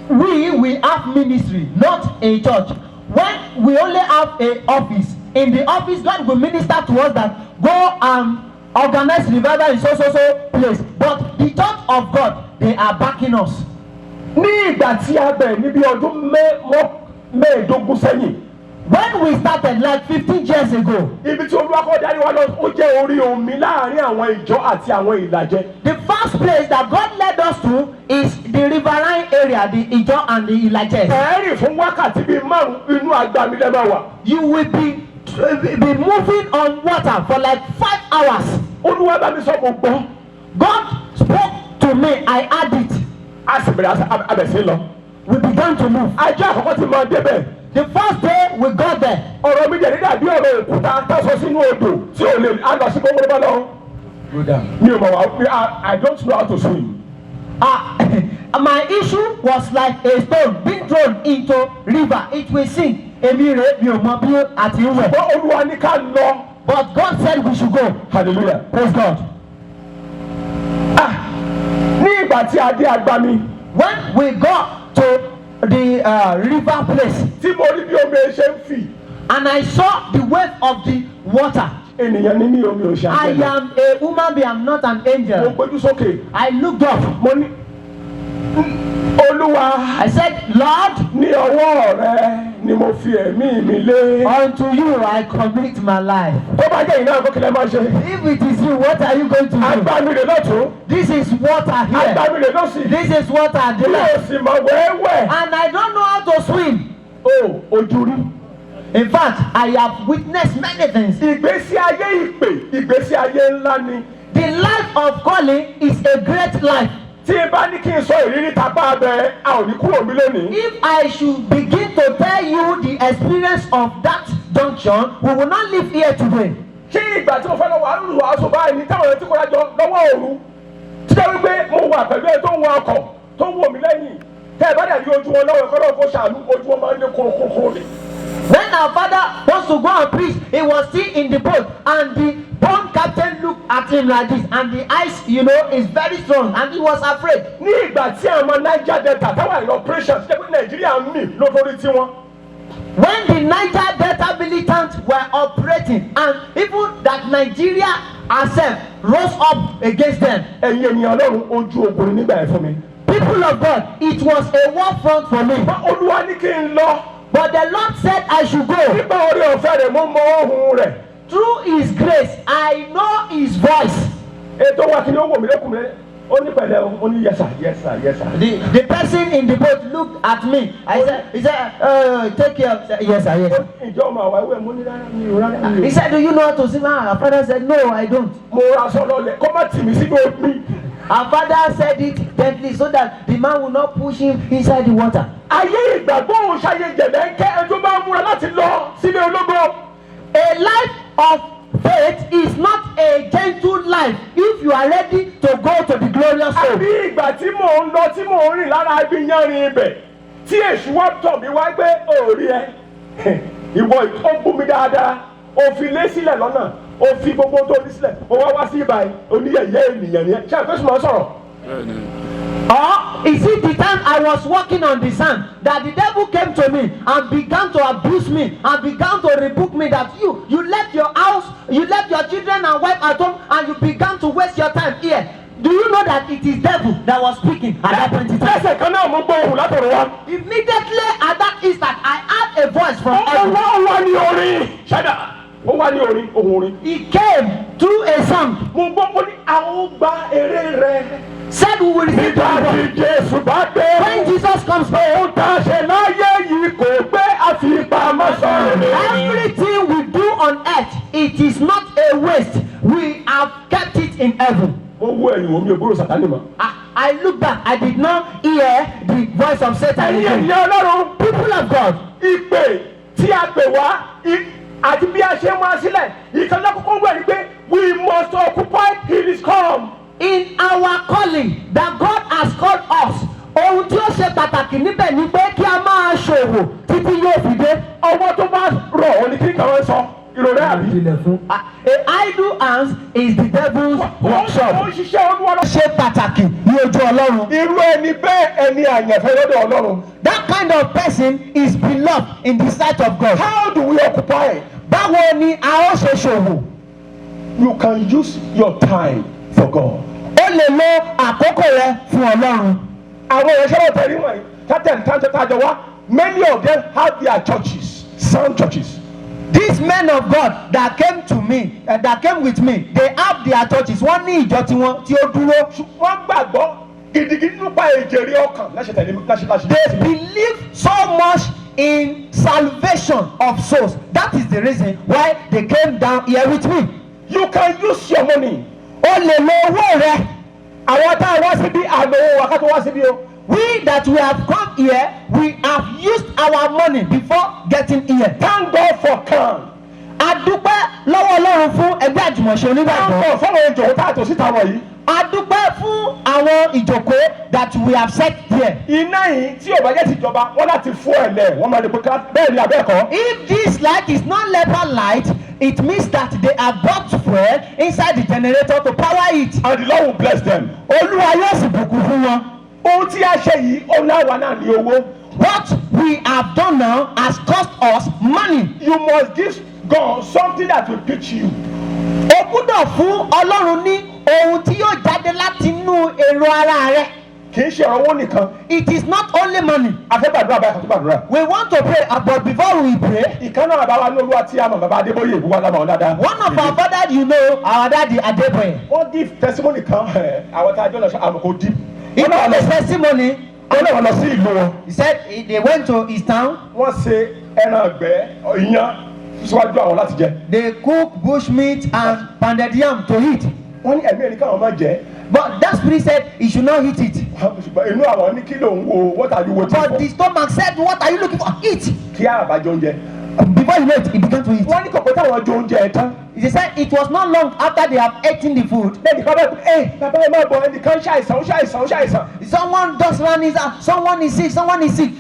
we have ministry, not a church. When we only have a office, in the office God will minister to us that go and organize revival in so place. But the church of God, they are backing us. Ní ìgbà tí a bẹ̀rẹ̀ níbi ọdún mẹ́ẹ̀ẹ́dógún sẹ́yìn. When we started like 15 years ago, ibi tí Olúwa kọ́ darí wa lọ ó jẹ́ orí omi láàárín àwọn ìjọ àti àwọn ìlàjẹ. the first place that God led us to is the riverine area, the Ijo and the Ilaje. ẹ̀ẹ́rì fún wákàtí bíi márùn-ún inú àgbàmì lẹ́mọ̀ wà. You will be moving on water for like 5 hours. Olúwa bá mi sọ mo gbọ́. God spoke to me, I heard it. A sì bẹ̀rẹ̀ abẹ̀sí lọ. We began to move. Ajá àkọ́kọ́ ti máa débẹ̀. The first day we got there, Ọ̀rọ̀ mi jẹ̀ nígbà bí ọ̀rọ̀ òkúta tásọ sínú odò tí ò lè á lọ sí gbogbo bá lọ. Mi ò mọ̀ wá I don't know how to swim. My issue was like a stone being thrown into river. It will sink. Èmi rè mi ò mọ bí àti ń wẹ̀. Ṣùgbọ́n Olúwa ní ká lọ. But God said we should go. Hallelujah. Praise God. Ní ìgbà tí a dé agbami. When we got to the river place, Tí mo rí bí omi ẹ ṣe ń fì. and I saw the wave of the water. Ènìyàn ní omi ò ṣe I àjẹlẹ̀. am a human being, I'm not an Mo angel. gbójú sókè. I looked up. Mo ní Olúwa I said, Lord, ní ọwọ́ rẹ ni mo fi ẹ̀mí mi lé. unto you I commit my life. Tó bá jẹ́ ìná àkókò lẹ́ máa ṣe. If it is you, what are you going to do? Agbami rè lọ́tún. This is water here. Agbami rè lọ́sì. This is water Mi there. ò sì mọ̀ wẹ́wẹ́. And I don't know how to swim. O ojú rí. In fact, I have witnessed many things. Ìgbésí ayé ìpè, ìgbésí ayé ńlá ni. The life of calling is a great life. Tí n bá ní kí n sọ ìrírí tapá abẹ, a ò ní kúrò mi lónìí. If I should begin to tell you the experience of that junction, we will not live here today. Ṣé ìgbà tí mo fẹ́ lọ wà lùlù aṣọ báyìí ní táwọn ẹni tí kò dájọ́ lọ́wọ́ òru? Tí jẹ́ wípé mo wà pẹ̀lú ẹ tó ń wọ ọkọ̀ tó ń wò mí lẹ́yìn. Tẹ́ ẹ bá dẹ̀ rí ojú wọn lọ́wọ́ ẹ̀kọ́ náà kó ṣàánú ojú wọn máa ń lé kúrúkúrú ni. When our father wants to go and preach, he was still in the boat, and the boat captain looked at him like this, and the ice, is very strong, and he was afraid. Ní ìgbà tí àwọn Niger Delta táwọn àìlọ operation ṣe pé Nàìjíríà ń mì lórí tiwọn. When the Niger Delta militants were operating, and even that Nigeria herself rose up against them, Ẹ̀yin ènìyàn Ọlọ́run ojú ogun nígbà ẹ̀ fún mi. people of God, it was a war front for me. Olúwa ní kí n lọ. But the Lord said I should go. nípa orí ọ̀fẹ́ rẹ̀ mo mọ ohùn rẹ̀. Through his grace, I know his voice. ètò wa kí ni ó wò mí lẹ́kùnrin ó ní pẹ̀lẹ́ o ó ní yes sir yes sir yes sir. The person in the boat looked at me. He said, take care. I said, yes sir, yes sir. ìjọ ọmọ àwa ìwé mo ní rárá mi ò rárá mi ò. He said, do you know how to swim? Our father said, no, I don't. mo ra aṣọ lọlẹ̀ kó má tì mí sínú omi. Our father said it gently so that the man will not push him inside the water. ayé ìgbàgbọ́ òun ṣayé jẹ̀lẹ́ńkẹ́ ẹjọ́ bá ń múra láti lọ sílé ológo. A life of faith is not a gentle life if you are ready to go to the glorious home. àbí ìgbà tí mò ń lọ tí mò ń rìn lára ibi yanrìn ibẹ̀ tí èṣù wá tọ̀ mí wá gbé òòrí ẹ ìwọ ó bú mi dáadáa ó fi lé sílẹ̀ lọ́nà ó fi gbogbo tó ní sílẹ̀ ó wá sí ibà oníyẹ̀yẹ́ ènìyàn ni ẹ ṣé àpèsè máa sọ̀rọ̀. Or is it the time I was walking on the sand that the devil came to me and began to abuse me and began to rebuke me that you left your house, you left your children and wife at home and you began to waste your time here. Do you know that it is devil that was speaking at that point in time? lẹ́sẹ̀ kan náà mo gbọ́ ohùn látọ̀rọ̀ wa. Immediately at that instant, I heard a voice from ó heaven. wá ní orin ṣẹ́dá ó wá ní orin ohùn orin. He came through a song, mo gbọ́ mo ní àwọn gba eré rẹ̀. said we will receive the nígbà tí reward. Jésù bá dé. When Jesus comes back, ohun tá a ṣe láyé yìí kò gbé àfipamọ́ sọ̀rọ̀. everything we do on earth, it is not a waste. We have kept it in heaven. ó wú ẹ̀yìn omi ògbóró sàtánì mọ́. I look back, I did not hear the voice of Satan ẹ̀yin again. ènìyàn Ọlọ́run. People of God, ìpè tí a pè wá àti bí a ṣe máa sílẹ̀ ìkànnì àkọ́kọ́ wẹ̀ ni pé we must occupy till is come. in our calling that God has called us, ohun tí ó ṣe pàtàkì níbẹ̀ ni pé kí a máa ṣòwò títí yóò fi dé. ọwọ́ tó bá rọ̀ ọ́ ni kí kàwọn sọ ìrọ̀lẹ́ àbí. A idle hands is the devil's workshop. ó ń ṣiṣẹ́ olúwa lọ. Ṣe pàtàkì ní ojú Ọlọ́run. irú ẹni bẹ́ẹ̀ ẹni àyànfẹ́ lọ́dọ̀ Ọlọ́run. That kind of person is beloved in the sight of God. how do we occupy? Báwo ni a ó ṣe ṣòwò? you can use your time for God. Ó lè lo àkókò rẹ fún Ọlọ́run. àwọn ìránṣẹ́ wọn tẹ̀lé wọ̀nyí tátẹ̀ ntánṣẹ́ tájọ wá many of them have their churches sound churches. These men of God that came to me, that came with me, they have their churches. Wọ́n ní ìjọ tiwọn tí ó dúró. wọ́n gbàgbọ́ gidigidi nípa èjèrè ọkàn láṣẹ tẹ̀lé láṣẹ. They believe so much in salvation of souls. That is the reason why they came down here with me. you can use your money. O lè lo owó rẹ. àwọn tá a wá síbí àlọ́ owó wa ká tó wá síbí o. We that we have come here, we have used our money before getting here. thank God for can. A dúpẹ́ lọ́wọ́ Ọlọ́run fún ẹgbẹ́ àjùmọ̀ṣe thank onígbàgbọ́. God fọwọ́ ìjòwò tá a tò síta wọ̀nyí. A dúpẹ́ fún àwọn ìjókòó that we have set here. iná yìí tí ò bá jẹ́ tìjọba wọ́n láti fún ẹ̀ lẹ̀ wọ́n máa lè pé ká bẹ́ẹ̀ ni abẹ́ẹ̀kọ́. If this light is not NEPA light, it means that they have bought fuel inside the generator to power it. and the Lord will bless them. Olúwa yóò sì bùkún fún wọn. ohun tí a ṣe yìí ó láwa náà ní owó. What we have done now has cost us money. you must give God something that will teach you. O gbúdọ̀ fún Ọlọ́run ní ohun tí yóò jáde láti inú èrò ara rẹ. kì í ṣe ọ̀rọ̀ owó nìkan. It is not only money. a fẹ́ gbàdúrà báyìí ká tó gbàdúrà. We want to pray, but before we pray, ìkan náà bàbá wa ní olúwa tí a mọ̀ bàbá Adébóyè ìbúwá lábàá wọn dáadáa. one of our fathers, you know, our daddy Adeboye. wọ́n give testimony kan àwọn tá a jọ lọ sí àmọ̀kò deep. He gave a testimony. wọ́n náà lọ sí ìlú wọn. He said they went to his town. wọ́n ṣe ẹran ọ̀gbẹ́ ìyàn síwájú àwọn láti jẹ. They cook bush meat and pounded yam to eat. wọ́n ní ẹ̀mí ẹni káwọn máa jẹ. But that spirit said he should not eat it. ṣùgbọ́n inú àwọn ní kí ló ń wo what are you waiting But for. the stomach said, what are you looking for? Eat. kí àbájọ oúnjẹ. Before you know it, he began to eat. wọ́n ní kọ̀kọ́ táwọn jọ oúnjẹ ẹ̀ tán. He said it was not long after they have eaten the food. lẹ́yìn kan bẹ́ẹ̀ bàbá ẹ̀ máa bọ̀ ẹnìkan ṣàìsàn ó ṣàìsàn ó ṣàìsàn. Someone just ran his out. Someone is sick. Someone is sick.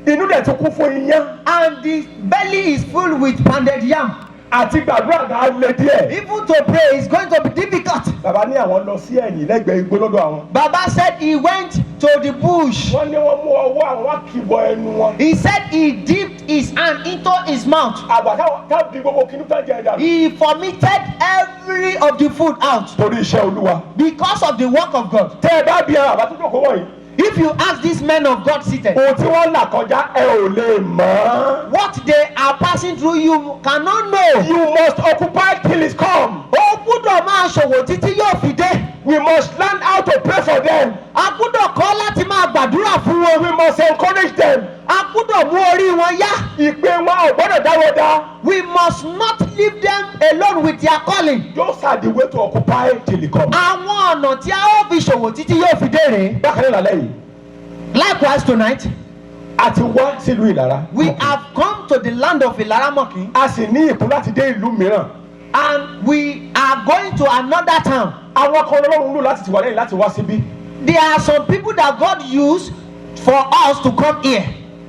inú dẹ̀ tó kún fún iyán. And the belly is full with pounded yam. àti gbàdúrà náà lé díẹ̀. Even to pray is going to be difficult. bàbá ní àwọn lọ sí ẹ̀yìn lẹ́gbẹ̀ẹ́ igbó lọ́dọ̀ àwọn. Baba said he went to the bush. wọ́n ní wọ́n mú ọwọ́ àwọn wá kì bọ ẹnu wọn. He said he dipped his hand into his mouth. àgbà táwọn di gbogbo kìnnìún tán jẹ ẹja. He vomited every of the food out torí iṣẹ́ olúwa. because of the work of God. tẹ́ ẹ bá bí àwọn àbá tó dòkó wọ̀nyí If you ask these men of God seated, ohun tí wọ́n là kọjá ẹ ò lè mọ̀. what they are passing through, you cannot know. You must occupy till it come. O gbúdọ̀ máa ṣòwò títí yóò fi dé. We must learn how to pray for them. A gbúdọ̀ kọ́ láti máa gbàdúrà fún wọn. We must encourage them. A gbúdọ̀ mú orí wọn yá. Ìpè wọn ò gbọ́dọ̀ dáwọ́ dá. We must not leave them alone with their calling. Those are the way to occupy till it come. Àwọn ọ̀nà tí a ó fi ṣòwò títí yóò fi dé rèé. Bákan náà lálẹ́ yìí, Likewise tonight, a ti wá sílùú Ìlara. we have come to the land of Ilaramokin, A sì ní ìpín láti dé ìlú mìíràn. and we are going to another town. Àwọn kan Ọlọ́run lò láti ti wà lẹ́yìn láti wá síbí. There are some people that God used for us to come here.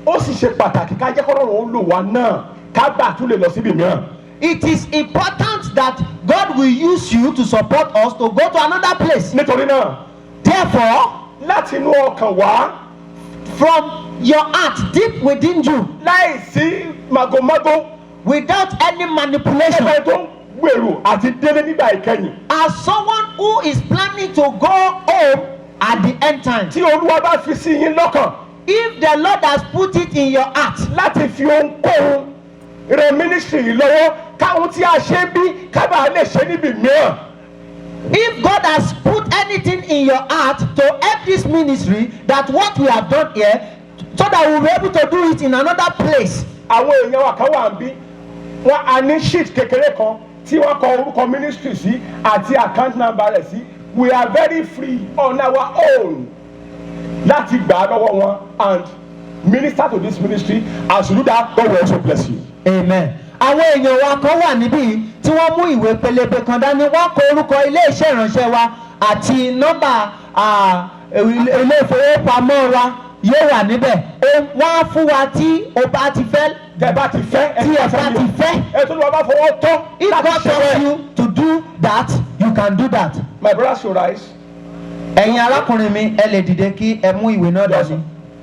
Ó sì ṣe pàtàkì ká jẹ́ k'Ọlọ́run ó lò wá náà ká gbà tún lè lọ síbi mìíràn. It is important that God will use you to support us to go to another place. Nítorí náà, Therefore, láti inú ọkàn wá, from your heart deep within you, láì sí màgòmágó, without any manipulation, ẹgbẹ́ tó ń gbèrò àti délé nígbà ìkẹyìn. as someone who is planning to go home at the end time, Tí Olúwa bá fi sí yín lọ́kàn if the Lord has put it in your heart láti fi ohunkóhun rẹ mínísírì yìí lọ́wọ́ káwọn tí a ṣe bí kábàá lè ṣe níbi mìíràn. if God has put anything in your heart to help this ministry, that what we have done here, so that we will be able to do it in another place. Àwọn èèyàn wa kan wà ń bí wọn a ní sheet kékeré kan tí wọ́n kọ orúkọ mínísírì sí àti account number rẹ̀ sí. We are very free on our own láti gbà á lọ́wọ́ wọn and minister to this ministry. As you do that, God will also bless you. Amen. Àwọn èèyàn wa kan wà níbí tí wọ́n mú ìwé pélébé kan dání, wọ́n kọ orúkọ ilé iṣẹ́ ìránṣẹ́ wa àti nọ́mbà ilé ìfowópamọ́ wa yóò wà níbẹ̀. Wọ́n á fún wa tí o bá ti fẹ́. Tẹ́ bá ti fẹ́ Tí ẹ bá ti fẹ́. ẹ tó ní wọ́n bá fọwọ́ tọ́ If láti God ṣe tells bẹ́ẹ̀. you to do that, you can do that. My brother should rise. Ẹ̀yin arákùnrin mi, ẹ lè dìde kí ẹ mú ìwé náà dání.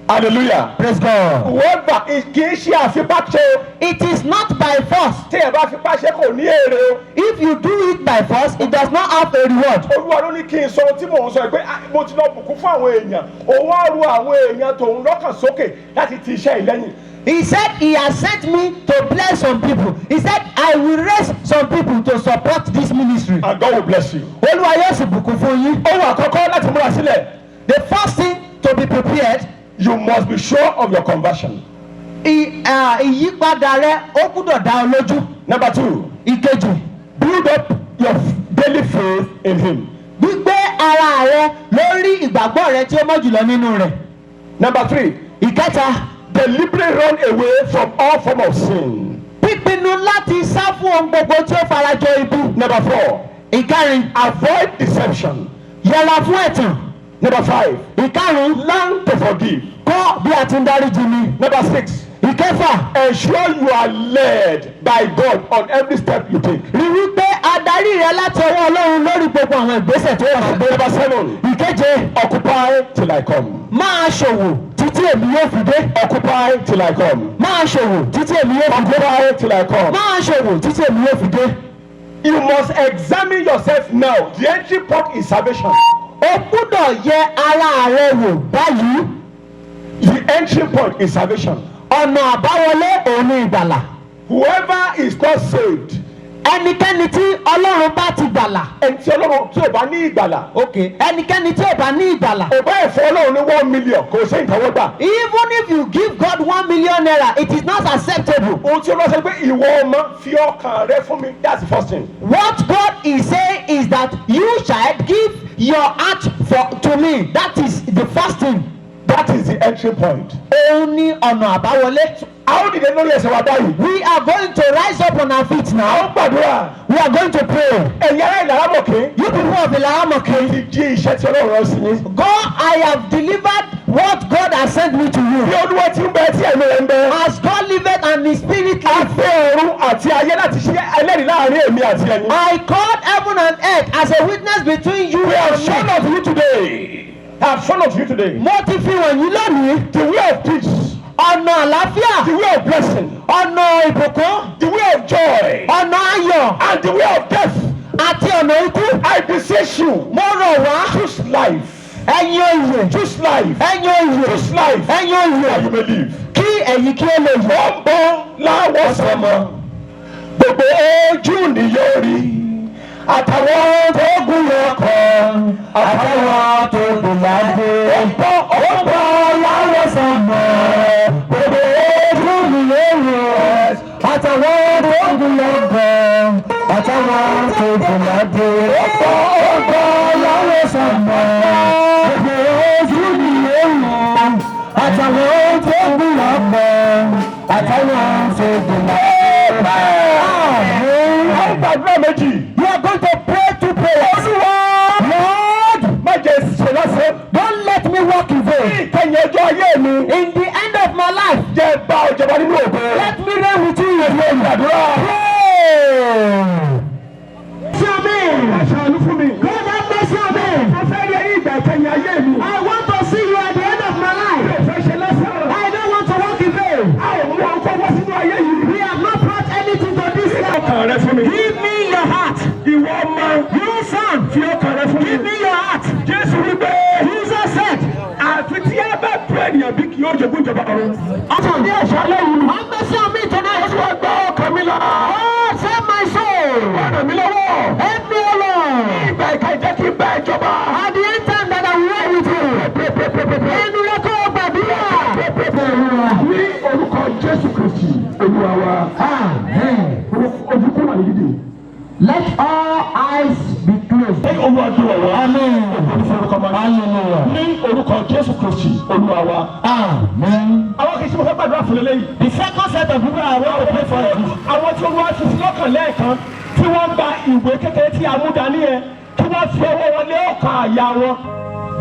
Hallelujah. Praise God. Whoever kì í ṣe àfipáṣe It is not by force. tí ẹ bá fipáṣe kò ní èrè o. If you do it by force, it does not have a reward. Olúwa ló ní kí n sọ ohun tí mò ń sọ pé mo ti lọ bùkún fún àwọn èèyàn òun á ru àwọn èèyàn tòun lọ́kàn sókè láti ti iṣẹ́ ìlẹ́yìn. He said he has sent me to bless some people. He said I will raise some people to support this ministry. And God will bless you. Olúwa yóò sì bùkún fún yín. Ohun àkọ́kọ́ láti múra sílẹ̀. The first thing to be prepared, You must be sure of your conversion. ìyípadà rẹ ó gbúdọ̀ dá ọ lójú. Number 2, Ìkejì, build up your daily faith in Him. gbígbé ara rẹ lórí ìgbàgbọ́ rẹ tí ó mọ́ jùlọ nínú rẹ̀. Number 3, Ìkẹta, deliberately run away from all form of sin. pípinnu láti sá fún ohun gbogbo tí ó farajọ ibi. Number 4, Ìkẹrin, avoid deception. yẹra fún ẹ̀tàn. Number 5, Ìkarùn-ún, learn to forgive. kọ́ bí a ti ń dáríjì ni. Number 6, Ìkẹfà, ensure you are led by God on every step you take. rí wípé adarí rẹ láti ọwọ́ Ọlọ́run lórí gbogbo àwọn ìgbésẹ̀ tó wà síbẹ̀. Number 7, Ìkeje, occupy till I come. máa ṣòwò títí èmi yóò fi dé. Occupy till I come. Máa ṣòwò títí èmi yóò fi dé. Occupy till I come. Máa ṣòwò títí èmi yóò fi dé. You must examine yourself now. The entry point is salvation. O gbúdọ̀ yẹ ara rẹ wò báyìí. The entry point is salvation. Ọ̀nà àbáwọlé òun ni ìgbàlà. Whoever is not saved, Ẹnikẹ́ni tí Ọlọ́run bá ti gbàlà. ẹni tí Ọlọ́run tí ò bá ní ìgbàlà, Ẹnikẹ́ni tí ò bá ní ìgbàlà. ò bá ẹ̀fọ́ Ọlọ́run ní 1 million kò ṣe ìtàwọ́gbà. Even if you give God 1 million naira, it is not acceptable. Ohun tí Ọlọ́run sọ pé ìwọ ọmọ fi ọkàn rẹ fún mi, that's the first thing. What God is saying is that you child give your heart to me. That is the first thing. That is the entry point. Òun ni ọ̀nà àbáwọlé. Àwọn dìde lórí ẹsẹ̀ wa báyìí. We are going to rise up on our feet Àwọn now. gbàdúrà. We are going to pray. Ẹ̀yin ará Ìlàrámọ̀kín. You people of Ilaramokin, Ti di iṣẹ́ tí Ọlọ́run rán sí yín. God, I have delivered what God has sent me to Bí you. Olúwa ti ń bẹ tí ẹ̀mí rẹ̀ ń bẹ. As God liveth and His Spirit A liveth, fẹ́ ọ̀run àti ayé láti ṣe ẹlẹ́rìí láàrin èmi àti ẹ̀yin. I called heaven and earth as a witness between you We have and shown me. unto you today. I have shown unto you today. Mo ti fi wọ̀nyí lónìí. The way of peace. Ọ̀nà àlàáfíà, The way of blessing. ọ̀nà ìbùkún, The way of joy. ọ̀nà ayọ̀ And the way of death. àti ọ̀nà ikú. I beseech you. Mo rọ̀ wá Choose life. ẹ̀yin oyè. choose life. ẹ̀yin oyè. choose life. ẹ̀yin oyè. that you may live. kí ẹ̀yin kí ó lè yẹ. ó ń bọ́ láwọ̀ sọmọ gbogbo ojú ni yóò rí àtàwọn tó gùn lọ́kọ̀ àtàwọn tó gùn lágbó. ó ń bọ́ láwọ̀ sọmọ gbogbo ojú ni yóò rí àtàwọn tó gùn lọ́kọ̀ àtàwọn tó gùn lágbó. ó ń bọ́ láwọ̀ sọmọ gbogbo ojú ni yóò rí àtàwọn tó gùn lọ́kọ̀ àtàwọn tó gùn lágbó. Gbàdúrà méjì. You are going to pray two prayers. Olúwa. Lord. Má jẹ́ ṣe lásán. Don't let me walk in vain. Ní ìkẹyìn ọjọ́ ayé mi. In the end of my life. Jẹ́ bá ọjọba nínú ògo. Let me reign with you in your gbàdúrà. Sí àmì. Aṣàánú fún mi. God have mercy on me. Mo fẹ́ rí ẹ̀yìn ìgbà ìkẹyìn ayé mi. I want to see you at the end of my life. Mi ò fẹ́ ṣe lásán. I don't want to walk in vain. A ò mú ọkọ̀ wá sínú ayé yìí. We have not brought anything to this life. Ọkàn rẹ fún mi. Give me your heart. Ìwọ ọmọ. You son. Fi ọkàn rẹ fún mi. Give me your heart. Jésù wípé. Jesus said. Àfi tí ẹ bá tó ènìyàn bí kì yóò jogún ìjọba ọ̀run. Ọkàn ní ẹ̀ṣọ́ lẹ́yìn. Wọ́n gbé sí àmì ìtọ́nà ẹ̀ṣọ́. Wọ́n gbọ́ ọkàn mi lọ. Oh, save my soul. Ọ̀nà mi lọ́wọ́. Help me alone. Ìgbà ìka ìjẹ́ kí n bá ìjọba. At the end time that I will walk with you. Ẹnu rẹ kọ́ gbàdúrà. Ní orúkọ Jésù Kristi, Olúwa wa. Ojú kúrò ní dídì. Let all eyes be closed. Ní Olúwa tó wà wá. Amen. Hallelujah. Ní orúkọ Jésù Kristi, Olúwa wa. Amen. Àwọn kìí ṣe mo fẹ́ gbàdúrà fún lélẹ́yìí. The second set of people I want to pray for is àwọn tí Olúwa fi sí lọ́kàn lẹ́ẹ̀kan tí wọ́n gba ìwé kékeré tí a mú dání yẹn kí wọ́n fi ọwọ́ wọn lé ọkàn àyà wọn.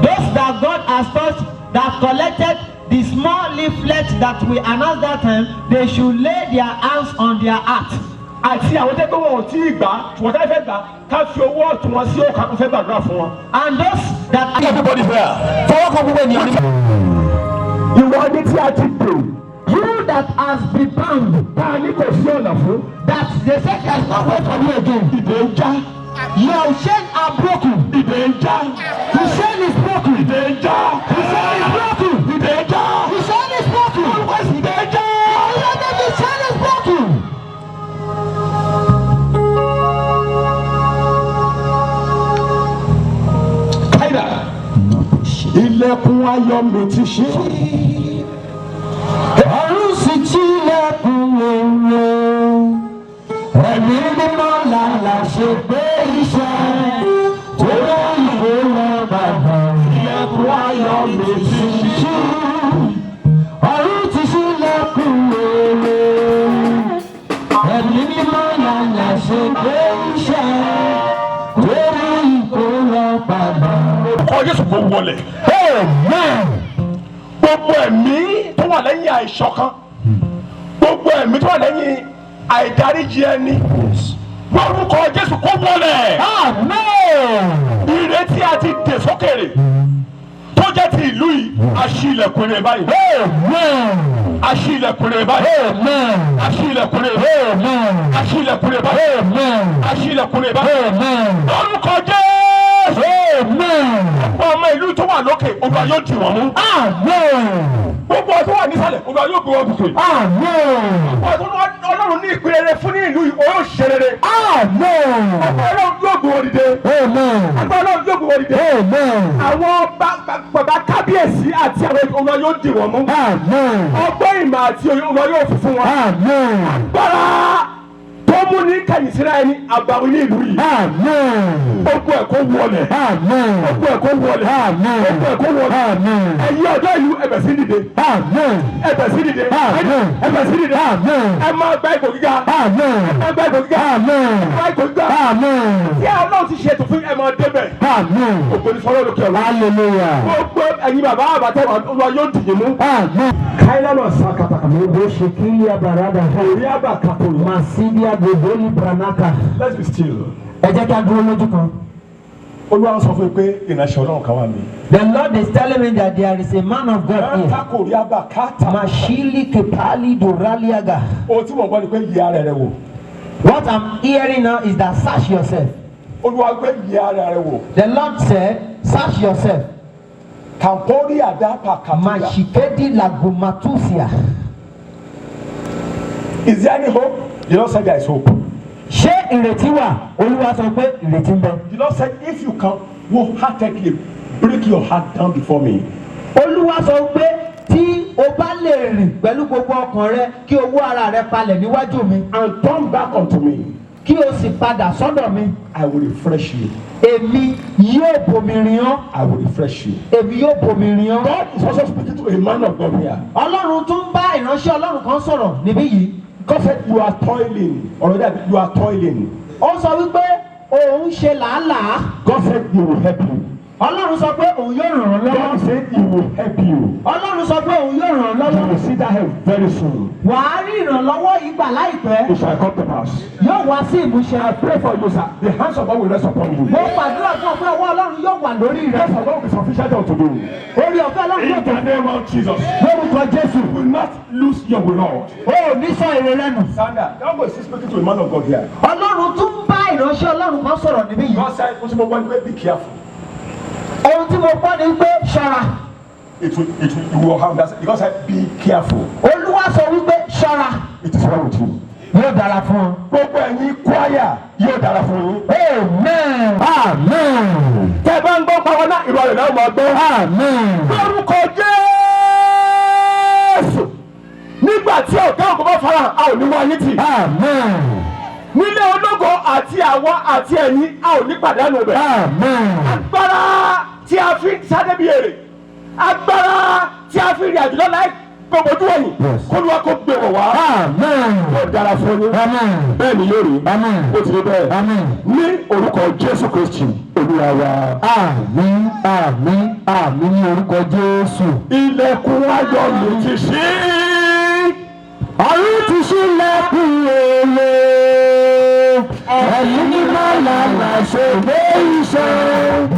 those that God has touched that collected the small leaflet that we announced that time, they should lay their hands on their heart. Àti àwọn tẹ́gbẹ́ wọn ò tí ì gbà ṣùgbọ́n tá a fẹ́ gbà ká fi owó ọ̀tún wọn sí ọkàn tó fẹ́ gbàdúrà fún wọn. And those that everybody there. fọwọ́ kan gbogbo ènìyàn nípa. Ìwọ ni tí a ti dè. You that has been bound, Tá a ní kò sí ọ̀nà fún. that they say can not wait for you again. Ìdè ń já. Your chains are broken. Ìdè ń já. The chain is broken. Ìdè ń já. The chain is broken. Ìdè ń já. The chain is broken. Ìdè ń já. The chain is broken. Káyidà. Ilẹ̀kùn ayọ̀ mi ti ṣí. Ọ̀run sì tilẹ̀kùn òru. Ẹ̀mí mímọ́ làlà ṣe gbé iṣẹ́. Tó bá ìwé lọ bàbá. Ilẹ̀kùn ayọ̀ mi ti ṣí. Ọ̀run ti ṣílẹ̀kùn òru. Ẹ̀mí mímọ́ làlà ṣe gbé iṣẹ́. Tó bá ìwé lọ bàbá. Orúkọ Jésù kò wọlé. Amen. Gbogbo ẹ̀mí tó wà lẹ́yìn àìṣọ̀kan. Gbogbo ẹ̀mí tó wà lẹ́yìn àìdáríjì ẹni. Orúkọ Jésù kò wọlé. Amen. Ìrètí àti dè sókèrè tó jẹ́ ti ìlú yìí. Aṣí ilẹ̀kùn rẹ̀ báyìí. Amen. Aṣí ilẹ̀kùn rẹ̀ báyìí. Amen. Aṣí ilẹ̀kùn rẹ̀ báyìí. Amen. Aṣí ilẹ̀kùn rẹ̀ báyìí. Amen. Aṣí ilẹ̀kùn rẹ̀ báyìí. Amen. Orúkọ Jésù. Amen. Ọmọ ìlú tó wà lókè Olúwa yóò dì wọ́n mú. Amen. Gbogbo ọdún wà nísàlẹ̀ Olúwa yóò gbé wọn gòkè. Amen. Ọlọ́run ní ìpín rere fún ní ìlú yìí ó yóò ṣe rere. Amen. Ọlọ́run yóò gbé wọn dìde. Amen. Ọlọ́run yóò gbé wọn dìde. Amen. Àwọn bàbá kábíyèsí àti àwọn Olúwa yóò dì wọ́n mú. Amen. Ọgbọ́n ìmọ̀ àti Olúwa yóò fi fún wọn. Amen. Agbára tó mú ní kẹ̀yìn síra ẹni àbàwí ní ìlú yìí. Amen. Ogun ẹ̀ kó wọlé. Amen. Ogun ẹ̀ kó wọlé. Amen. Ogun ẹ̀ kó wọlé. Amen. Ẹ̀yin ọ̀dọ́ ìlú ẹ̀bẹ̀ sí dìde. Amen. Ẹ̀bẹ̀ sí dìde. Amen. Ẹ̀bẹ̀ sí dìde. Amen. Ẹ máa gba ipò gíga. Amen. Ẹ máa gba ipò gíga. Amen. Gba ipò gíga. Amen. Tí Ọlọ́run ti ṣe ètò fún ẹ máa débẹ̀. Amen. Ògo ni fọlọ́ lókè ọ̀la. Hallelujah. Gbogbo ẹ̀yin bàbá àbàtẹ́ Olúwa yóò dìde mú. Amen. Káyọ̀ sá kàtàkà. Shikilia barada. Orí àbà kàtó. Masidia Godoli Branaka. Let's be still. Ẹ jẹ́ ká dúró lójú kan. Olúwa sọ fún mi pé ìrìnàṣẹ́ Ọlọ́run kan wà mí. The Lord is telling me that there is a man of God here. Kákò orí àbà kàtà. Mashili Kepali Duraliaga. Ohun tí mo gbọ́ ni pé yẹ ara rẹ wò. What I'm hearing now is that search yourself. Olúwa gbé yẹ ara rẹ wò. The Lord said, search yourself. Kampori Adapa Katuga. Mashikedi Lagomatusia. Is there any hope? The Lord said there is hope. Ṣé ìrètí wà? Olúwa sọ pé ìrètí ń bẹ. The Lord said if you can wholeheartedly break your heart down before me. Olúwa sọ pé tí o bá lè rìn pẹ̀lú gbogbo ọkàn rẹ kí o wó ara rẹ palẹ̀ níwájú mi. And turn back unto me. Kí o sì padà sọ́dọ̀ mi. I will refresh you. Èmi yóò bomi rin ọ́. I will refresh you. Èmi yóò bomi rin ọ́. God is also speaking to a man of God here. Ọlọ́run tún bá ìránṣẹ́ Ọlọ́run kan sọ̀rọ̀ níbí yìí. God said you are toiling. Already you are toiling. Ó sọ wípé òun ṣe làálàá. God said he will help you. Ọlọ́run sọ pé òun yóò ràn ọ́ God lọ́wọ́. said he will help you. Ọlọ́run sọ pé òun yóò ràn ọ́ You lọ́wọ́. will see that help very soon. Wàá rí ìrànlọ́wọ́ yìí gbà láìpẹ́. It shall come to pass. Yóò wá sí ìmúṣẹ. I pray for you, sir. The hands of God will rest upon you. Mo gbàdúrà fún ọ pé ọwọ́ Ọlọ́run yóò wà lórí The rẹ. hands of God will be sufficient unto you. Orí ọ̀fẹ́ Ọlọ́run yóò In tó. the name of Jesus. Lórúkọ Jésù. You will not lose your Lord. O ò ní sọ èrè rẹ nù. Sandra, God is speaking to a man of God here. Ọlọ́run tún bá ìránṣẹ́ Ọlọ́run kan sọ̀rọ̀ níbí yìí. God said, be careful. Ohun tí mo gbọ́ ni pé ṣọ́ra. You will have that. God said, be careful. Olúwa sọ wípé ṣọ́ra. It is well with you. Yóò dára fún ọ. Gbogbo ẹ̀yin choir yóò dára fún yín. Amen. Amen. Tẹ́ ẹ bá ń gbọ́ pàwọn náà ìrọ̀lẹ́ náà máa gbọ́. Amen. Lórúkọ Jésù. Nígbà tí ọ̀gá ògùn bá farahàn, a ò ní wá yín tì. Amen. Nílé ológo àti àwa àti ẹ̀yin, a ò ní pàdánù rẹ̀. Amen. Agbára tí a fi sáré bí èrè. Agbára tí a fi rìn àjò lọ́la gbogbo ojú ẹ̀yìn. Kólúwa kó gbé wọ̀ wá. Amen. Yóò dára fún yín. Amen. Bẹ́ẹ̀ ni yóò rí. Amen. Ó ti rí bẹ́ẹ̀. Amen. Ní orúkọ Jésù Kristi, Olúwa wa. Àmín, àmín, àmín ní orúkọ Jésù. Ilẹ̀kùn ayọ̀ ló ti ṣí. Ọ̀run ti ṣílẹ̀kùn èrè. Ẹ̀yin ní màlàlà ṣe gbé iṣẹ́.